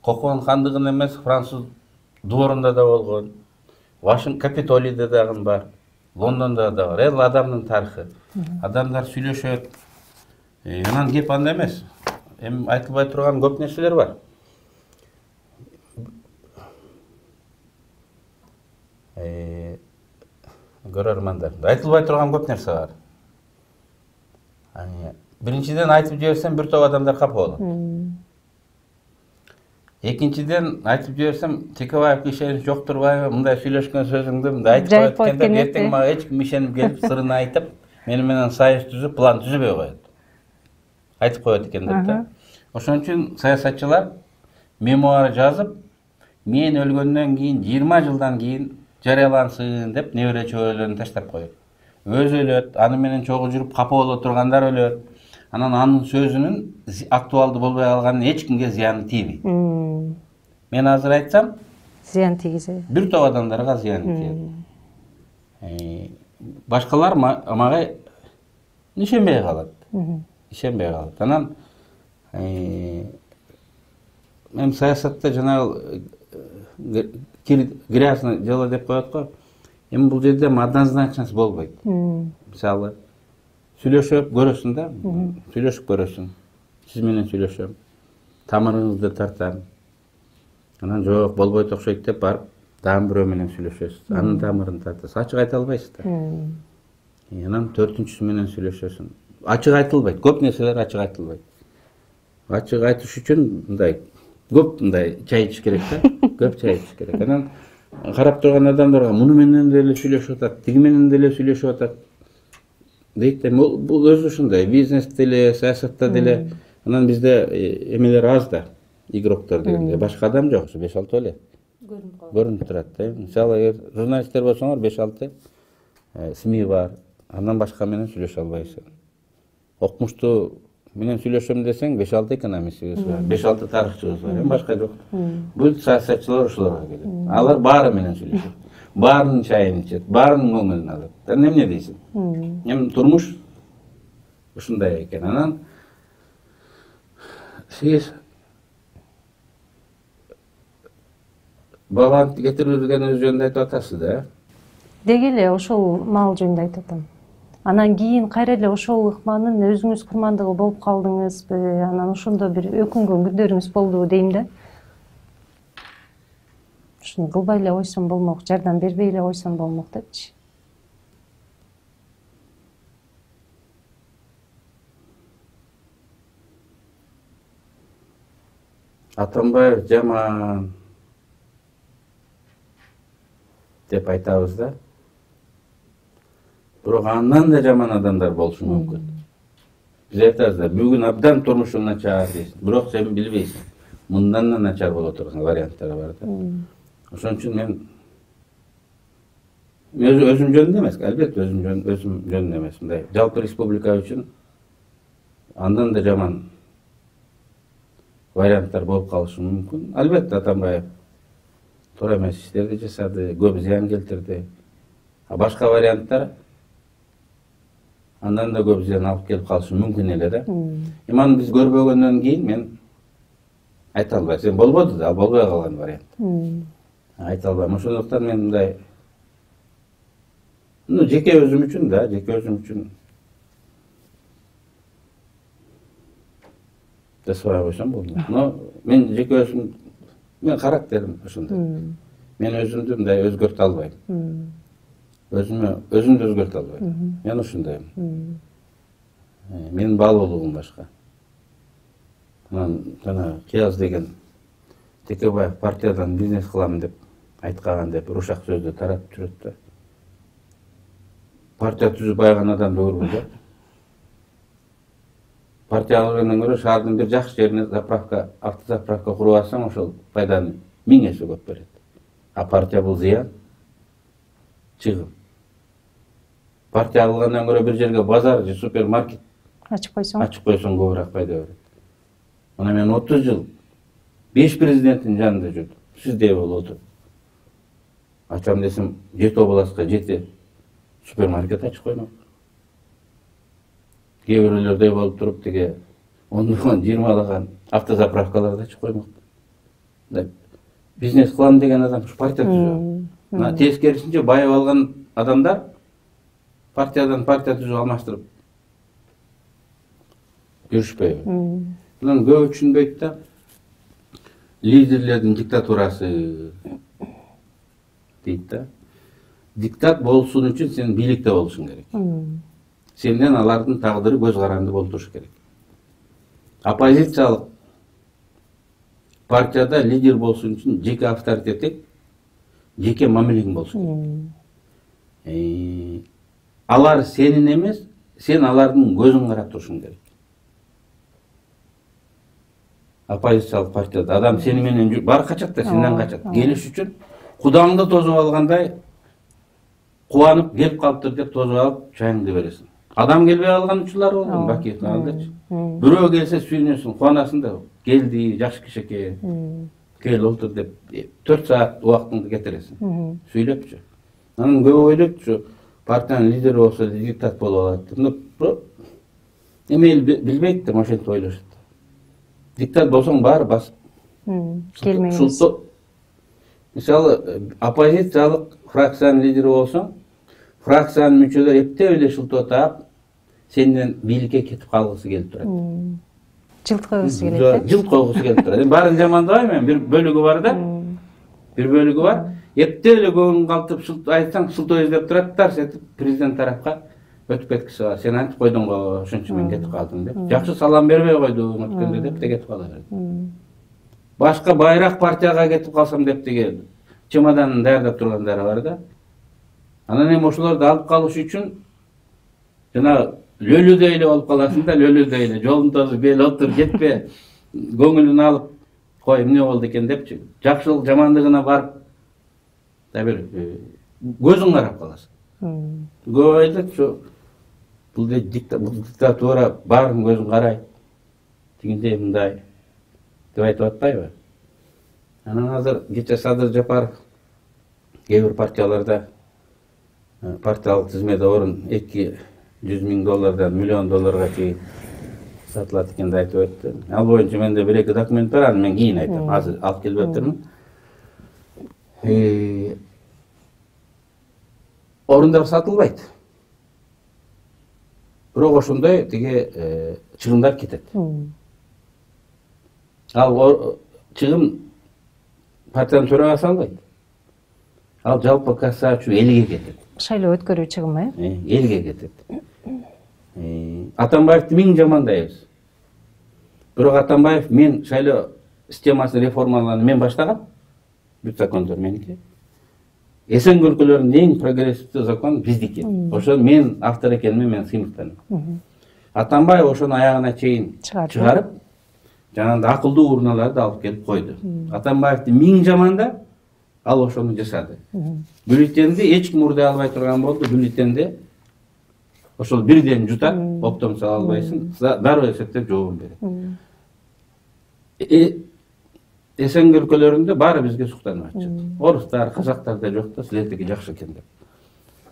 Кокон хандыгын эмес, француз дворунда да болгон, Капитолийде дагы бар, Лондондо да бар. Эл адамдын тарыхы. Адамдар сүйлөшөт. Анан кеп анда эмес. Эми айтылбай турган көп нерселер бар. Көрөрмандар, айтылбай турган көп нерсе бар. Биринчиден айтып жиберсем бир топ адамдар капа болот. Экинчиден айтып жиберсем, Текебаевге ишенич жок турбайбы? Мындай сүйлөшкөн сөзүңдү мындай айтып Жайып коет коет экен деп, экен, эртең мага эч ким ишенип келип, сырын айтып, мени менен союз түзүп, план түзбөй коет. Айтып коет экен деп да. Ошон үчүн саясатчылар мемуар жазып, мен өлгөндөн кийин 20 жылдан кийин жарыялансын деп небере чөбөрөлөрүн таштап коет. Өзү өлөт, аны менен чогуу жүрүп капа боло тургандар өлөт. Анан анын сөзүнүн актуалдуу болбой калганын эч кимге зыяны тийбейт. Мен азыр айтсам, Зыян тийгизет. бир топ адамдарга зыяны тийет. Башкалар мага ишенбей калат. Ишенбей калат. Анан мен саясатта жанагы грязный дело деп коет го. Эми бул жерде однозначность болбойт. Мисалы, сүйлөшүп көрөсүң да, сүйлөшүп көрөсүң. Сиз менен сүйлөшөм. Тамырыңызды тартам. Анан жок, болбойт окшойт деп барып, дагы бирөө менен сүйлөшөсүз. Анын тамырын тартасыз. Ачык айта албайсыз да. Анан төртүнчүсү менен сүйлөшөсүң. Ачык айтылбайт. Көп нерселер ачык айтылбайт. Ачык айтыш үчүн мындай көп мындай чай ичиш керек да. Көп чай ичиш керек. Анан карап турган адамдарга муну менен деле сүйлөшүп атат, тиги менен деле сүйлөшүп атат. Дейт, бул өзү ушундай, бизнесте деле, саясатта деле. Анан бизде эмелер аз да, игроктор дегенде. Башка адам жок, 5-6 эле. Көрүнүп турат да. Мисалы, журналисттер болсоңор 5-6 СМИ бар. Андан башка менен сүйлөшө албайсың. Окумуштуу менен сүйлөшөм десең 5-6 экономистибиз бар, 5-6 тарыхчыбыз бар, башка жок. Бул саясатчылар ушуларга келет. Алар баары менен сүйлөшөт. Баарынын чайын ичет, баарынын көңүлүн алат. Эмне дейсиң? Эми турмуш ушундай экен. Анан сиз баланты кетирилгени жөнүндө айтып атасыз да? Деги эле ошол маал жөнүндө айтып атам. Анан кийин кайра эле ошол ыкманын өзүңүз курмандыгы болуп калдыңызбы? Анан ошондо бир өкүнгөн күндөрүңүз болдубу дейм да. Ушуну кылбай эле койсом болмок, жардам бербей эле койсом болмок депчи. Атамбаев жаман деп айтабыз да. Бирок андан да жаман адамдар болушу мүмкүн. Биз айтабыз да, бүгүн абдан турмушум начар дейсиң. Бирок сен билбейсиң. Мындан да начар боло турган варианттар бар да. Ошон үчүн мен өзүм жөнүндө эмес, албетте өзүм жөнүндө эмес, мындай жалпы республика үчүн андан да жаман варианттар болуп калышы мүмкүн. Албетте Атамбаев туура эмес иштерди жасады, көп зыян келтирди. А башка варианттар андан да көп зыян алып келип калышы мүмкүн эле да. Эми аны биз көрбөгөндөн кийин мен айта албайм. Сен болбоду да, ал болбой калган вариант. Айта албайм. Ошондуктан мен мындай жеке өзүм үчүн да, жеке өзүм үчүн жасабай койсом болмок. Но мен жеке өзүм, мен характерим ошондой. Мен өзүмдү мындай өзгөртө албайм. Өзүмдү өзгөртө албайм. Мен ушундайм. Менин баалуулугум башка. Анан жана Кияз деген Текебаев партиядан бизнес кылам деп айткан деп рушак сөздү таратып жүрөт да. Партия түзүп байган адамды көргүлө. Партия алгандан көрө шаардын бир жакшы жерине автозаправка куруп алсаң, ошол пайданы 1000 эсе көп берет. А партия бул зыян, чыгым. Партия алгандан көрө бир жерге базар же супермаркет ачып койсоң көбүрөөк пайда берет. Мына мен 30 жыл 5 президенттин жанында жүрдүм. Сиздей болуп отуруп. Ачам десем, 7 областка 7 супермаркет ачып коймок. Кээ бирөөлөрдөй болуп туруп тиги 10-20 автозаправкаларды ачып коймок. Бизнес кылам деген адам ушу партия түзөт. Тескерисинче байып алган адамдар партиядан партия түзүп алмаштырып жүрүшпөйбү. Мындан көп түшүнбөйт да. Лидерлердин диктатурасы дейт да. Диктат болушун үчүн сен бийликте болушуң керек. Сенден алардын тагдыры көз каранды болуп туруш керек. Оппозициялык партияда лидер болсын үшін жеке авторитетің, жеке мамилең болсын керек. Алар сенің емес, сен алардың көзін қарап тұршың керек. Оппозициялық партияда адам сеніменен бар қачатта, сенен қачат. Келіш үшін құдаңды тозып алғандай қуанып келіп қалыптыр деп тозып алып шайыңды бересің. Адам келбей алған үшілер болды, бакет алдычы. Біреу келсе сүйінесің, қуанасың да, келді, жақсы кішеке, кел отыр деп 4 сағат уақытыңды кетіресің. Сөйлеп жүр. Анын көп ойлап жүр, партияның лидері болса диктат болып алады. Емел білбейді, машинт ойлашыды. Диктат болсаң бары басып. Келмеңіз. Мысалы, оппозициялық фракцияның лидері болсаң, фракцияның мүшелері епте өле шылтотап, сенден билікке кетіп қалғысы келіп тұрады. Жылт қойғысы келеді. Жылт қойғысы келіп тұрады. Барын жамандабай мен, бір бөлігі бар да, бір бөлігі бар. Епте өле көңін қалтып айтсаң, шылто іздеп тұрады, тарс етіп президент тарапқа өтіп кеткісі бар. Сен айтып қойдың ғой, үшінші мен кетіп қалдың деп. Жақсы салам бермей қойдың өткенде деп те кетіп қала береді. Башқа байрақ партияға кетіп қалсам деп те келді. Чемоданын даярдап тұрғандары бар да. Анан эми ошолорду алып калыш үчүн жана лөлүдөйлө болуп каласың да, лөлүдөйлө жолун тосуп кел отур кетпе, көңүлүн алып кой эмне болду экен депчи. Жакшылык жамандыгына барып да бир көзүң карап каласың. Көп айтат ушу бул диктатура баарын көзүң карайт. Тигиндей мындай деп айтып атпайбы? Анан азыр кече Садыр Жапаров кээ бир партияларда партиялык тизмеде орун $200 000 $1 миллион чейин сатылат экенди айтып өттү. Ал боюнча менде 1-2 документ бар, аны мен кийин айтам. Азыр алып келип атырмын. Орундар сатылбайт. Бирок ошондой тиги чыгымдар кетет. Ал чыгым партиянын төрагасы албайт. Ал жалпы касса үчүн элге кетет. Шайлоо өткөрүү чыгымы, элге кетет. Атамбаевди миң жамандайбыз. Бирок Атамбаев мен шайлоо системасын реформалауну мен баштагам. Бүт закондор меники. Эсен өлкөлөрүнүн эң прогрессивдүү закон биздики. Ошо мен автор экениме мен сыймыктанам. Атамбаев ошону аягына чейин чыгарып, жанагындай акылдуу урналарды алып келип койду. Атамбаевди миң жаманда, ал ошону жасады. Бюллетенди эч ким урдай албай турган болду. Бюллетенди ошол бирден жутат, оптом сала албайсың, дароо эсептеп жообун берет. Эсен өлкөлөрүндө баары бизге суктанып атышат. Орустар, казактар да жок да, силердики жакшы экен деп.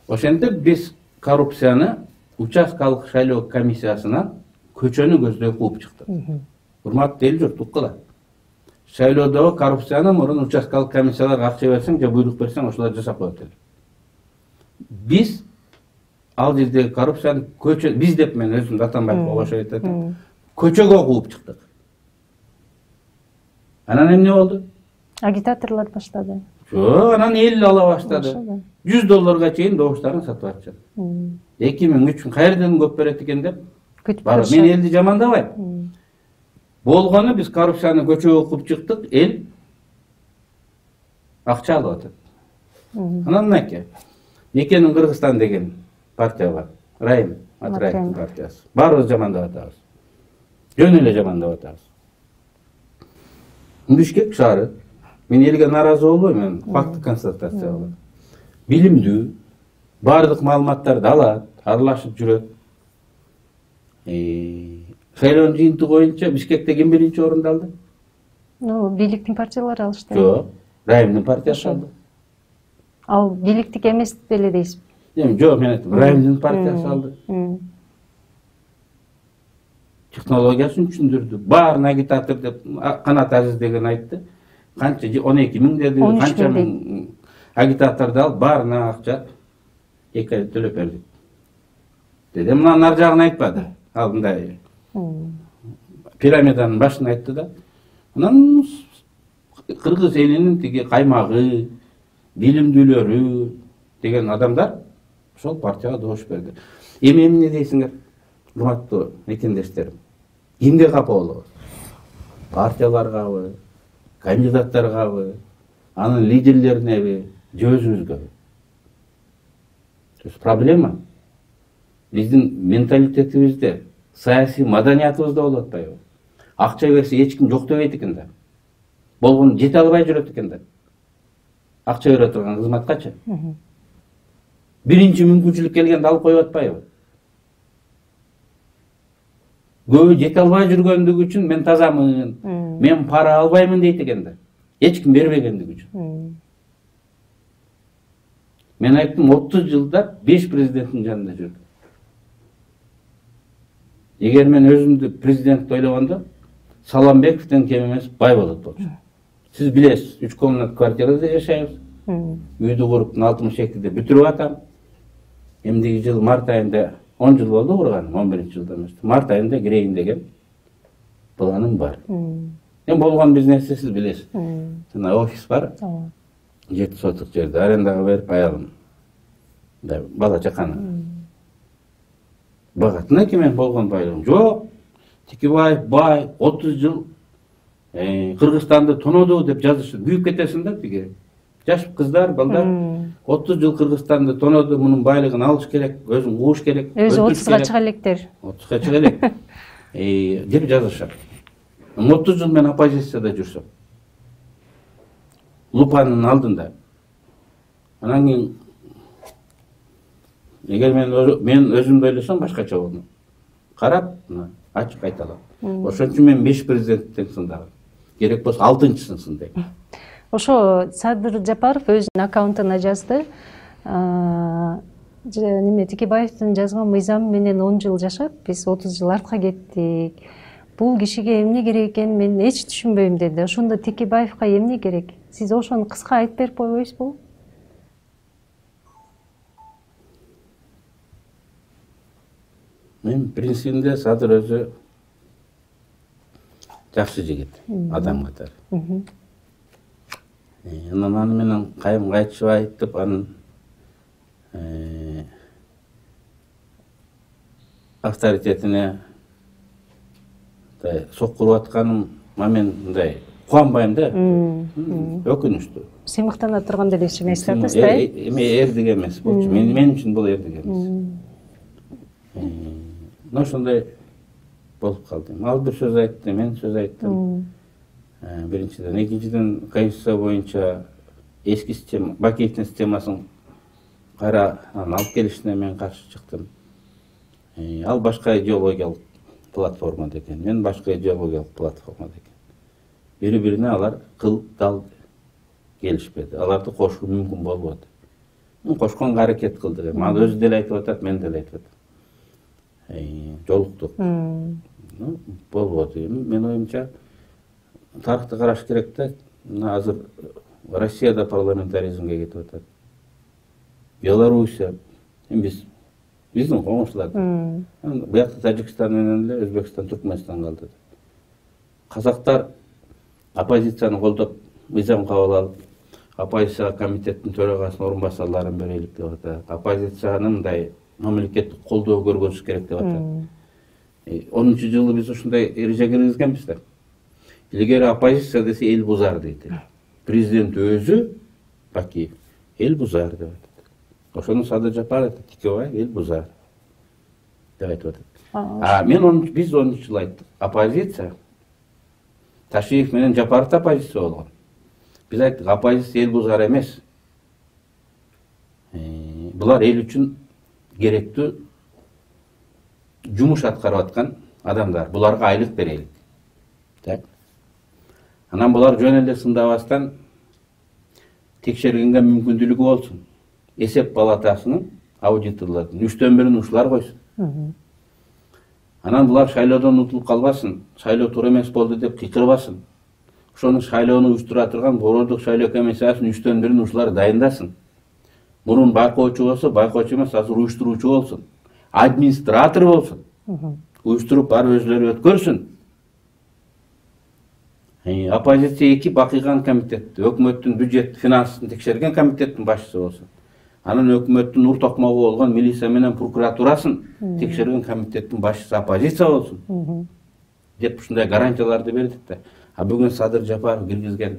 Ошентип биз коррупцияны участкалык шайлоо комиссиясынан көчөнү көздөй кууп чыктык. Урматтуу эл журт, уккула. Шайлоодогу коррупцияны мурун участкалык комиссияларга акча берсең же буйрук берсең, ошолор жасап коет эле. Биз ал жердеги коррупцияны көчө, биз деп мен өзүм Атамбаевга кошо айтат, көчөгө кууп чыктык. Анан эмне болду? Агитаторлор баштады. Жок, анан эл ала баштады. $100 чейин добуштарын сатып атышат. 2000-3000 кайерден көп берет экен деп. Бар, мен элди жамандабайм. Болгону биз коррупцияны көчөгө кууп чыктык, эл акча алып атат. Анан мынакей, Мекенин Кыргызстан деген партия бар. Райым, Атраевдин партиясы. Баарыбыз жамандап атабыз. Жөн эле жамандап атабыз. Бишкек шаары. Мен элге наразы болбойм, мен факт констатация кылам. Билимдүү, баардык маалыматтарды алат, аралашып жүрөт. Шайлоонун жыйынтыгы боюнча Бишкекте ким биринчи орунду алды? Бийликтин партиялары алышты. Жок, Райымдын партиясы алды. Ал бийликтик эмес беле дейсиз? Жок, мен айтам, Райымдын партиясы алды. Технологиясын түшүндүрдү. Баарын агитатор деп Канат Азиз деген айтты. Канча 12.000 деди, канча миң агитаторду алып, баарына акча 2 ай төлөп бердик. Деди, мынанын ар жагын айтпады. Ал мындай пирамиданын башын айтты да. Анан кыргыз элинин тиги каймагы, билимдүүлөрү деген адамдар ошол партияга добуш берди. Эми эмне дейсиңер? Урматтуу мекендештерим, кимге капа болобуз? Партияларгабы, кандидаттаргабы, анын лидерлеринеби, же өзүбүзгөбү? Проблема биздин менталитетибизде, саясий маданиятыбызда болуп атпайбы? Акча берсе эч ким жок дебейт экен да. Болгону жете албай жүрөт экен да. Акча бере турган кызматкачы. Биринчи мүмкүнчүлүк келгенде алып коюп атпайбы? Көбү жете албай жүргөндүгү үчүн мен тазамын, мен пара албаймын дейт экен да. Эч ким бербегендиги үчүн. Мен айттым, 30 жылда 5 президенттин жанында жүрдүм. Эгер мен өзүмдү президент ойлогондо, Саламбековден кем эмес бай болот болчу. Сиз билесиз, 3 комнат квартирада жашайбыз. Үйдү куруп 62-де бүтүрүп атам. Эмдиги жыл март айында 10 жыл болду курганым, 11-жылда эмес. Март айында кирейин деген планым бар. Эми болгон бизнести сиз билесиз. Жана офис бар. 7 соток жерди арендага берип, аялым бала чаканы багатын экен. Мен болгон байлыгым жок. Текебаев бай, 30 жыл Кыргызстанды тоноду деп жазышып, күйүп кетесиң да тиги. Жаш кыздар, балдар 30 жыл Кыргызстанды тоноду, мунун байлыгын алыш керек, өзүн кууш керек. Өзү 30га чыга электер. 30га чыга элек деп жазышат. 30 жыл мен оппозицияда жүрсөм, лупанын алдында. Анан кийин эгер мен өзүмдү ойлосом башкача болду. Карап, ачык айталам. Ошон үчүн мен 5 президенттен сындагам. Керек болсо 6-чысын сындайм. Ошо Садыр Жапаров өзүнүн аккаунтуна жазды. Неме Текебаевдин жазган мыйзамы менен 10 жыл жашап, биз 30 жыл артка кеттик. Бул кишиге эмне керек экенин мен эч түшүнбөйм деди. Ошондо Текебаевга эмне керек? Сиз ошону кыска айтып берип койбойсузбу? Мен принцибинде Садыр өзү жакшы жигит, адам катары. Анан аны менен кайым кайтышып айтып, анын авторитетине соккуруп атканыма мен мындай кубанбайм да. Өкүнүчтүү. Сыймыктана турган деле эч нерсе айтасыз да? Эми эрдик эмес болчу. Мен үчүн бул эрдик эмес. Ошондой болуп калды. Ал бир сөз айтты, мен сөз айттым. Биринчиден, экинчиден Конституция боюнча эски система, Бакиевдин системасын кайра алып келишине мен каршы чыктым. Ал башка идеологиялык платформада экен, мен башка идеологиялык платформада экен. Бири-бирине алар кыл-дал келишпеди. Аларды кошуу мүмкүн болбоду. Кошконго аракет кылдык. Ал өзү деле айтып атат, мен деле айтып атам. Жолуктук. Болбоду. Мен оюмча тарыхты караш керек да. Азыр Россияда парламентаризмге кетип атат. Белоруссия, биздин коңшулар. Буякта Тажикстан менен эле Өзбекстан, Түркмөнстан калды. Казактар оппозицияны колдоп, мыйзам кабыл алып, оппозиция комитеттин төрагасынын орун басарларын берелик деп атат. Оппозицияны мындай мамлекеттик колдоо көргөнүш керек деп атат. 10-жылы биз ушундай эреже киргизгенбиз да. Илгери оппозиция десе эл бузар дейт. Президент өзү Бакиев эл бузар деп атат. Ошону Садыр Жапаров Текебаев эл бузар деп айтып атат. Биз 10 жыл айттык. Оппозиция Ташиев менен Жапаров оппозиция болгон. Биз айттык, оппозиция эл бузар эмес. Булар эл үчүн керектүү жумуш аткарып аткан адамдар. Буларга айлык берелик. Так. Анан булар жөн эле сындабастан текшергенге мүмкүндүүлүгү болсун. Эсеп палатасынын аудиторлордун 3/1 ушулар койсун. Анан булар шайлоодон утулуп калбасын, шайлоо туура эмес болду деп кыйкырбасын. Ошону шайлоону уюштура турган борбордук шайлоо комиссиясынын 3/1 ушулар дайындасын. Мурун байкоочу болсо, байкоочу эмес, азыр уюштуруучу болсун. Администратор болсун. Уюштуруп барып өзлөрү өткөрсүн. Оппозиция 2 бакыйган комитет, өкмөттүн бюджет, финансын текшерген комитеттин башчысы болсун. Анан өкмөттүн ур токмогу болгон милиция менен прокуратурасын текшерген комитеттин башчысы оппозиция болсун. Деп ушундай гарантияларды бердик да. Бүгүн Садыр Жапаров киргизген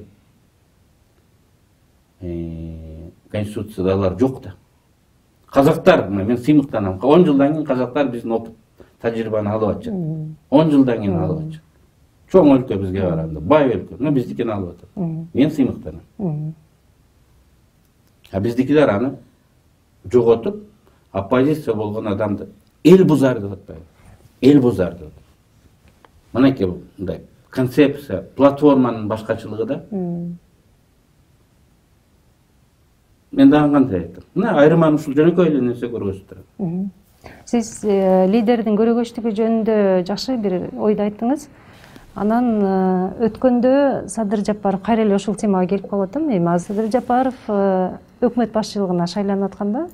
конституцияда алар жок да. Казактар, мен сыймыктанам. 10 жылдан кийин казактар биздин опыт тажрыйбаны алып атышат. 10 жылдан кийин алып атышат. Чоң өлкө бизге барганда, бай өлкө, биздикини алып атат. Мен сыймыктанам. Биздикилер аны жоготуп, оппозиция болгон адамды эл бузар деп атпайбы? Эл бузар деп. Мынакей мындай концепция, платформанын башкачылыгы да. Мен дагы кандай айттым? Мына айрыман ушул жөнөкөй эле нерсе көргөзүп турат. Сиз лидердин көрөгөчтүгү жөнүндө жакшы бир ойду айттыңыз. Анан өткөндө Садыр Жапаров кайра эле ушул темага келип калып атам. Эми Садыр Жапаров өкмөт башчылыгына шайланып атканда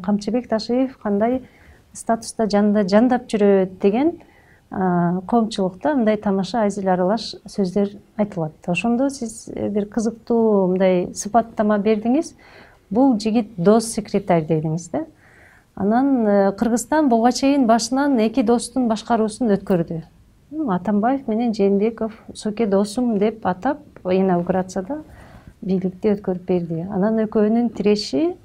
Камчыбек Ташиев кандай статуста жандап жүрөт деген коомчулукта мындай тамаша айзел аралаш сөздөр айтылат. Ошондо сиз бир кызыктуу мындай сыпаттама бердиңиз. Бул жигит дос секретарь дедиңиз да. Анан Кыргызстан буга чейин башынан эки достун башкаруусун өткөрдү. Атамбаев менен Жээнбеков соке досум деп атап, инаугурацияда бийликти өткөрүп берди. Анан экөөнүн тиреши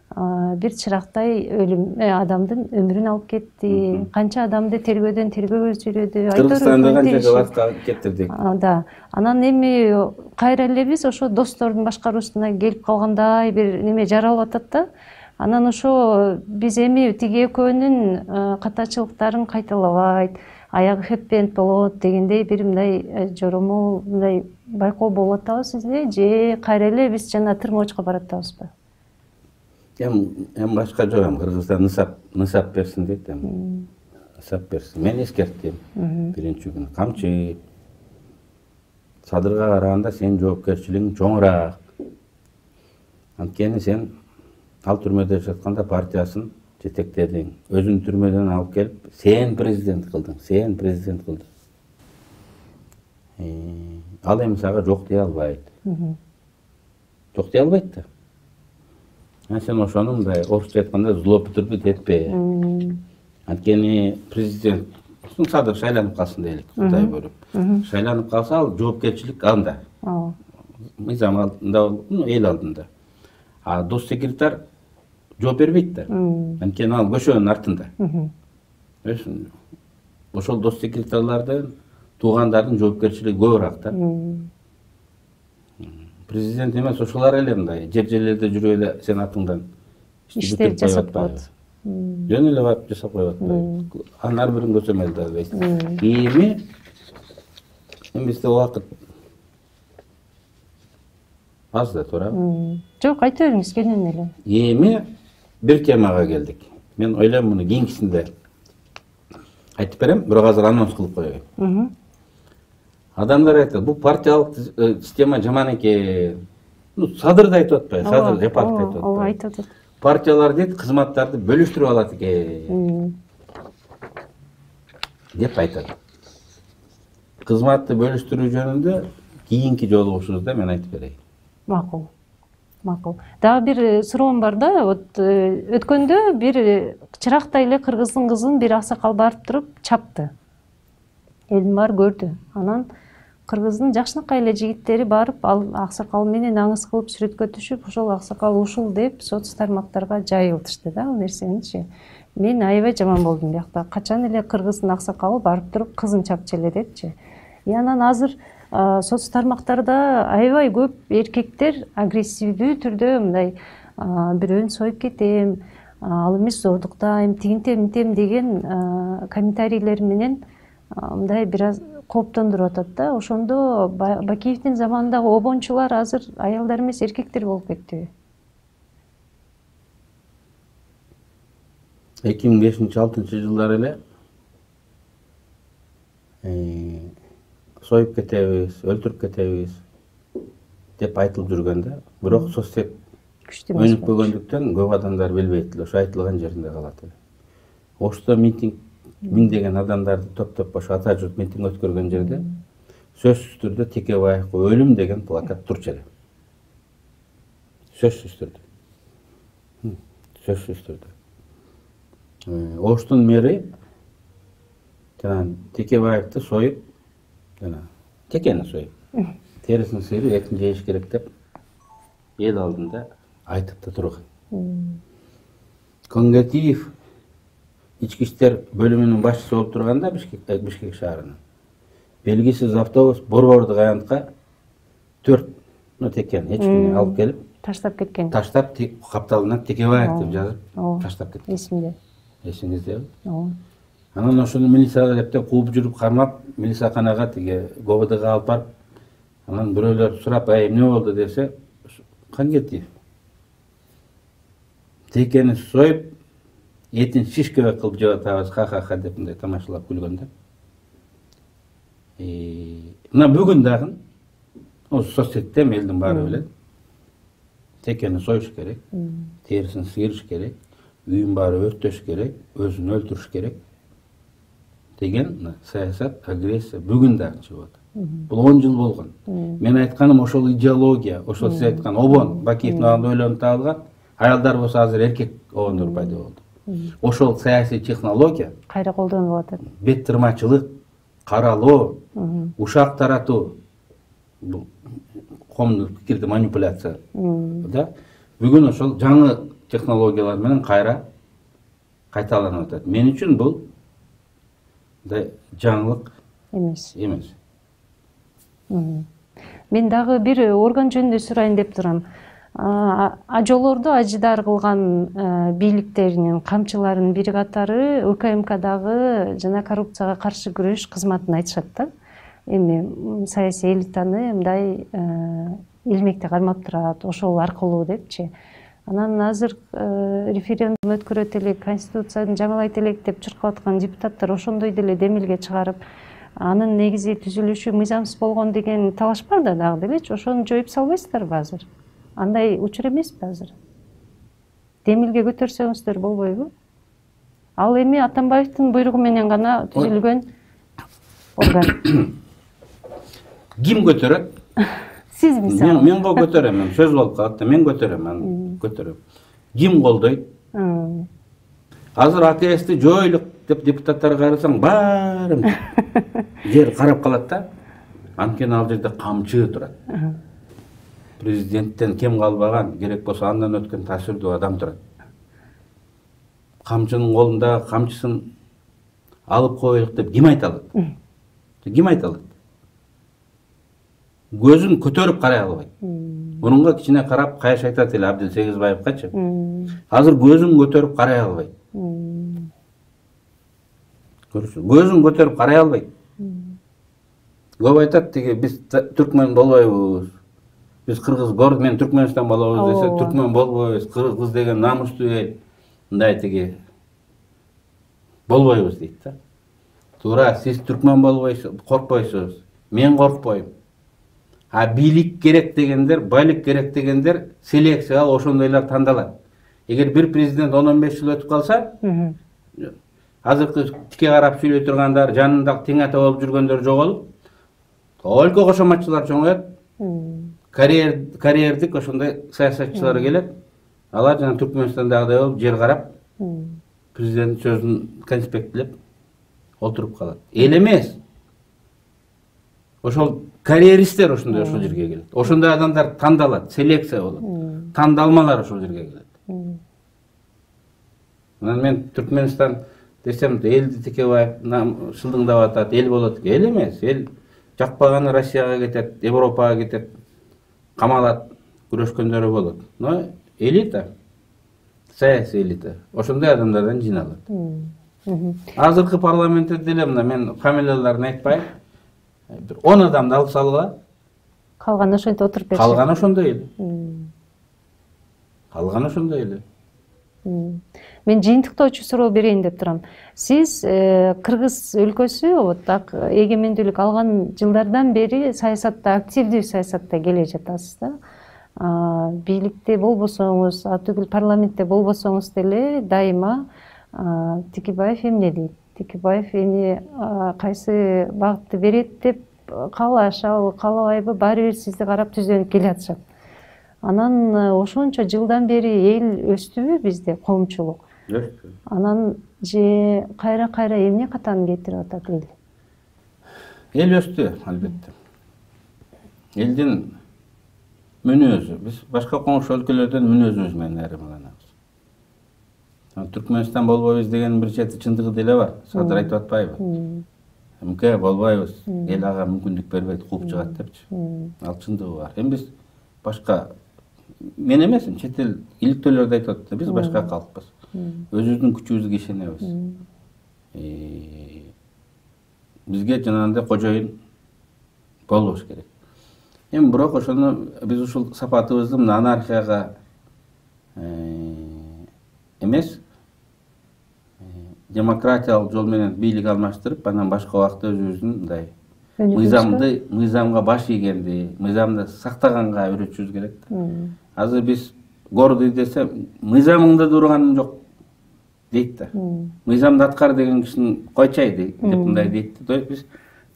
бир чырактай адамдын өмүрүн алып кетти. Канча адамды тергөөдөн тергөөгө сүйрөдү. Кыргызстанда канча жабатка кетирдик. Да. Анан эми кайра эле биз ошо достордун башкаруусуна келип калгандай бир неме жаралып атат да. Анан ошо биз эми тиги экөөнүн катачылыктарын кайталабайт, аягы хэппи-энд болот дегендей бир мындай жоромол мындай байкоо болуп атабы сизде же кайра эле биз жана тырмоочко барып атабызбы? Эми башка жок, Кыргызстан нысап берсин дейт. Нысап берсин. Мен эскерттим. Биринчи күнү камчы. Садырга караганда сенин жоопкерчилигиң чоңураак. Анткени сен ал түрмөдө жатканда партиясын жетектедиң. Өзүн түрмөдөн алып келип, сен президент кылдың. Ал эми сага жок дей албайт. Жок дей албайт да. Сен ошону мындай орусча айтканда злоупотребить этпе. Анткени президент Садыр шайланып калсын дейлик, Кудай көрүп. Шайланып калса ал жоопкерчилик анда. Мыйзам алдында, эл алдында. А дос секретарь жооп бербейт да. Анткени ал көшөнүн артында. Ошол дос секретарлардын туугандардын жоопкерчилиги көбүрөөк да. Президент эмес, ошолар эле мындай жер-жерлерде жүрүп эле сен атыңдан иштеп жасап коет. Жөн эле барып жасап коюп атпайбы. Анын ар бирин көрсөм эле дабейт. Эми бизде убакыт аз да туурабы? Жок, айта бериңиз кенен эле. Эми бир темага келдик. Мен ойлойм муну кийинкисинде айтып берем, бирок азыр анонс кылып коеюн. Адамдар айтат, бул партиялык система жаман экен. Садыр да айтып атпайбы? Садыр Жапаров да айтып атпайбы? Айтып атат. Партиялар дейт, кызматтарды бөлүштүрүп алат экен деп айтат. Кызматты бөлүштүрүү жөнүндө кийинки жолугушубузда мен айтып берейин. Макул. Дагы бир суроом бар да, өткөндө бир чырактай эле кыргыздын кызын бир аксакал барып туруп чапты. Элдин баары көрдү. Анан кыргыздын жакшынакай эле жигиттери барып ал аксакал менен аңыз кылып сүрөткө түшүп, ошол аксакал ушул деп соц тармактарга жайылтышты да ал нерсеничи. Мен аябай жаман болдум биякта. Качан эле кыргыздын аксакалы барып туруп кызын чапчы эле депчи. Анан азыр соц тармактарда аябай көп эркектер агрессивдүү түрдө мындай бирөөнү союп кетем, ал эмес зордуктайм, тигинтем деген комментарийлер менен мындай бир аз кооптондуруп атат да. Ошондо Бакиевдин заманындагы обончулар азыр аялдар эмес эркектер болуп кеттиби? 2005-2006 жылдары эле союп кетебиз, өлтүрүп кетебиз деп айтылып жүргөндө, бирок соцсет өнүкпөгөндүктөн көп адамдар билбейт эле, ошо айтылган жеринде калат эле. Ошто митинг миңдеген адамдарды топтоп ошо ата журт митинг өткөргөн жерде сөзсүз түрдө Текебаевго өлүм деген плакат турчу эле. Сөзсүз түрдө. Оштун мэри жана Текебаевди союп, жана текени союп терисин сыйрып этин жейиш керек деп эл алдында айтып да турган. Конгатиев ички иштер бөлүмүнүн башчысы болуп турганда Бишкек шаарынын белгисиз автобус борбордук аянтка 4 текен эчкини алып келип таштап кеткен. Таштап капталына Текебаев деп жазып таштап кеткен. Эсимде. Эсиңиздеби? Ооба. Анан ошону милицияга деп кууп жүрүп кармап, милицияканага тиги ГОБДга алып барып, анан бирөөлөр сурап, эмне болду десе, Конгатиев текени союп, этин шишкебек кылып жеп атабыз, ха-ха-ха деп мындай тамашалап күлгөндө. Мына бүгүн дагы осы соцсетте элдин баары билет. Текени союш керек, терисин сыйрыш керек, үйүн баары өрттөш керек, өзүн өлтүрүш керек деген саясат, агрессия бүгүн дагы чыгып атат. Бул 10 жыл болгон. Мен айтканым ошол идеология, ошол сиз айткан обон, Бакиевдин абагында ойлонуп табылган, аялдар болсо азыр эркек обондор пайда болду. Ошол саясий технология кайра колдонулуп атат. Бет тырмачылык, каралоо, ушак таратуу, бул коомдук пикирди манипуляция. Да? Бүгүн ошол жаңы технологиялар менен кайра кайталанып атат. Мен үчүн бул жаңылык эмес. Мен дагы бир орган жөнүндө сурайын деп турам. Ажолорду ажыдар кылган бийликтеринин камчыларынын бири катары УКМКдагы жана коррупцияга каршы күрөш кызматын айтышат да. Эми саясий элитаны мындай илмекте кармап турат, ошол аркылуу депчи. Анан азыр референдум өткөрөт элек, конституцияны жаңылайт элек деп чыркап аткан депутаттар ошондой деле демилге чыгарып, анын негизи түзүлүшү мыйзамсыз болгон деген талаш бар да дагы делечи. Ошону жоюп салбайсыздарбы азыр? Андай учур эмеспи азыр? Демилге көтөрсөңүздөр болбойбу? Ал эми Атамбаевдин буйругу менен гана түзүлгөн орган. Ким көтөрөт? Сиз мисалы. Мен көтөрөм, сөз болуп калат да, мен көтөрөм. Ким колдойт? Азыр АКСти жойлук деп депутаттарга карасаң, баарын жер карап калат да. Анткени ал жерде камчы турат. Президенттен кем калбаган, керек болсо андан өткөн таасирдүү адам турат. Камчынын колундагы камчысын алып коелук деп ким айта алат? Ким айта алат? Көзүн көтөрүп карай албайт. Мурунга кичине карап каяш айтат эле Абдил Сегизбаевкачы. Азыр көзүн көтөрүп карай албайт. Көрсү, көзүн көтөрүп карай албайт. Көп айтат тиги биз түркмөн болбойбуз. Биз кыргыз мен Түркмөнстан болобуз десе, түркмөн болбойбуз. Кыргыз деген намыстуу эл. Мындай тиги болбойбуз дейт да. Туура, сиз түркмөн болбойсуз, коркпойсуз. Мен коркпойм. А бийлик керек дегендер, байлык керек дегендер селекцияга ошондойлор тандалат. Эгер бир президент 10-15 жыл өтүп калса, азыркы тике карап сүйлөй тургандар, жанында тең ата болуп жүргөндөр жоголуп, только кошоматчылар чоңоет. Карьердик ошондой саясатчылар келет. Алар жана Түркмөнстандагыдай болуп жер карап, президент сөзүн конспектлеп отуруп калат. Эл эмес. Ошол карьеристтер ошондой жерге келет. Ошондой адамдар тандалат, селекция болот. Тандалмалар ошол жерге келет. Анан мен Түркмөнстан десем, элди Текебаев шылдыңдап атат, эл болот. Эл эмес, эл жакпаганы Россияга кетет, Европага кетет, камалат, күрөшкөндөрү болот. Но элита, саясий элита, ошондой адамдардан жиналат. Азыркы парламентте деле мына мен фамилияларын айтпайм. 10 адамды алып салгыла. Калганы ошентип отуруп беришет. Калганы ошондой эле. Калганы ошондой эле. Мен жыйынтыктоочу суроо берейин деп турам. Сиз Кыргыз өлкөсү так эгемендүүлүк алган жылдардан бери саясатта, активдүү саясатта келе жатасыз да. Бийликте болбосоңуз, түгүл парламентте болбосоңуз деле дайыма Текебаев эмне дейт? Текебаев эми кайсы багытты берет деп каалашабы, каалабайбы, баары бир сизди карап түзөнүп келе атышат. Анан ошончо жылдан бери эл өстүбү бизде, коомчулук? Өстү. Анан же кайра эмне катаны кетирип атат эл? Эл өстү, албетте. элдин мүнөзү. Биз башка коңшу өлкөлөрдөн мүнөзүбүз менен айырмаланабыз. Түркмөнстан болбойбуз деген бир чети чындыгы деле бар. Садыр айтып атпайбы? МК болбойбуз, эл ага мүмкүндүк бербейт, кууп чыгат депчи. Ал чындыгы бар. Эми биз башка мен эмес, чет эл иликтөөлөр да айтып атты, биз башка калкпыз. Өзүбүздүн күчүбүзгө ишенебиз. Бизге жанагындай кожоюн болбош керек. Эми бирок ошону биз ушул сапатыбызды мына анархияга эмес, демократиялык жол менен бийлик алмаштырып, анан башка убакта өзүбүздүн мындай мыйзамга баш ийгенди, мыйзамды сактаганга үйрөтүшүбүз керек да. Азыр биз гордый десе, мыйзамыңда турганым жок дейт да. Мыйзамды аткар деген кишини койчай деп мындай дейт да. Биз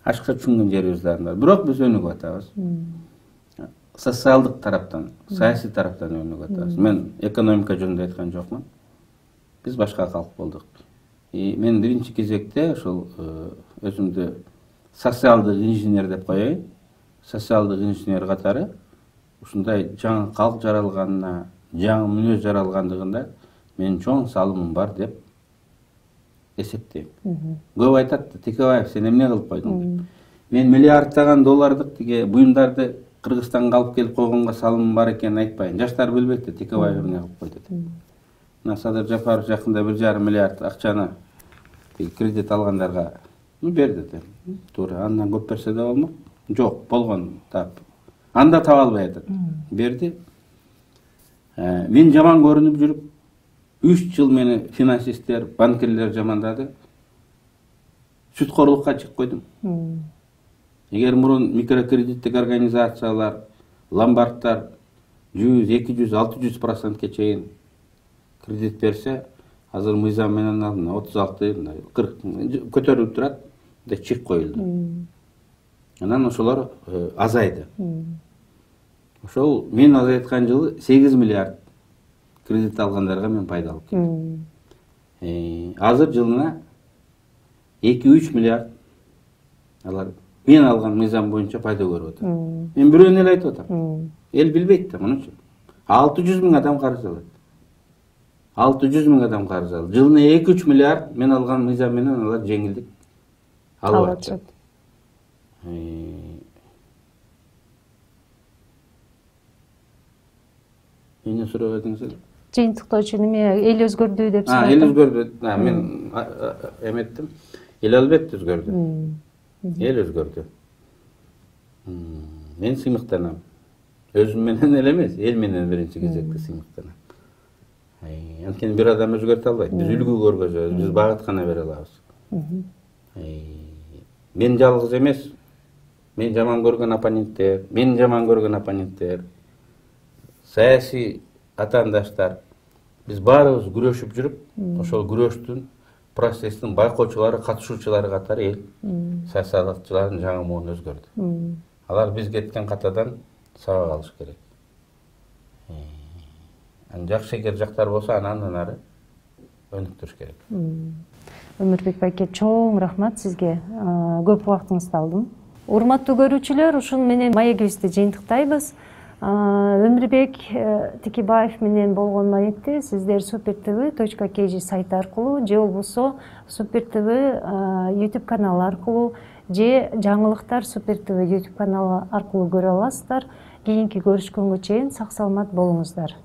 ашыкча түшүнгөн жерибиз да бар. Бирок биз өнүгүп атабыз. Социалдык тараптан, саясий тараптан өнүгүп атабыз. Мен экономика жөнүндө айткан жокмун. Биз башка калк болдук. Мен биринчи кезекте ошол өзүмдү социалдык инженер деп коеюн. Социалдык инженер катары ушундай жаңы калк жаралганына, жаңы мүнөз жаралгандыгында менин чоң салымым бар деп эсептейм. Көп айтат, Текебаев, сен эмне кылып койдуң деп. Мен миллиардтаган доллардык тиги буюмдарды Кыргызстанга алып келип койгонго салымым бар экенин айтпайын. Жаштар билбейт да Текебаев эмне кылып койду деп. Мына Садыр Жапаров жакында 1,5 миллиард акчаны кредит алгандарга берди деп. Туура, андан көп берсе да болмок. Жок, болгон тап. Анда таба албай атат. Берди. Мен жаман көрүнүп жүрүп 3 жыл мени финансисттер, банкирлер жамандады. Сүткорлукка чыгып койдум. Эгер мурун микрокредиттик организациялар, ломбарддар 100, 200, 600%ке чейин кредит берсе, азыр мыйзам менен 36, 40 көтөрүлүп турат, деп чек коюлду. Анан ошолор азайды. Ошол мен азайткан жылы 8 миллиард кредит алгандарга мен пайда алып келдим. Азыр жылына 2-3 миллиард алар мен алган мыйзам боюнча пайда көрүп атат. Мен бирөөнү эле айтып атам. Эл билбейт да муну. 600 000 адам карыз алат. 600 000 адам карыз алат. Жылына 2-3 миллиард мен алган мыйзам менен алар жеңилдик алып атат. Эмне сурап атыңыз? Жыйынтыктоочу неме эл өзгөрдү деп сурап. Эл өзгөрдү. Мен эметтим. Эл албетте өзгөрдү. Эл өзгөрдү. Мен сыймыктанам. Өзүм менен эле эмес, эл менен биринчи кезекте сыймыктанам. Анткени бир адам өзгөртө албайт. Биз үлгү көргөзөбүз, биз багыт гана бере алабыз. Мен жалгыз эмес. Мен жаман көргөн оппоненттер, саясий атаандаштар, биз баарыбыз күрөшүп жүрүп, ошол күрөштүн процесстин байкоочулары, катышуучулары катары эл саясатчылардын жаңы муун өзгөрдү. Алар биз кеткен катадан сабак алыш керек. Жакшы эгер жактар болсо, андан ары өнүктүрүш керек. Өмүрбек байке, чоң рахмат сизге. Көп убактыңызды алдым. Урматтуу көрүүчүлөр, ушун менен маегибизди жыйынтыктайбыз. Өмүрбек Текебаев менен болгон маекти сиздер supertv.kg сайты аркылуу же болбосо supertv YouTube каналы аркылуу же жаңылыктар supertv YouTube каналы аркылуу көрө аласыздар. Кийинки көрүшкөнгө чейин сак саламат болуңуздар.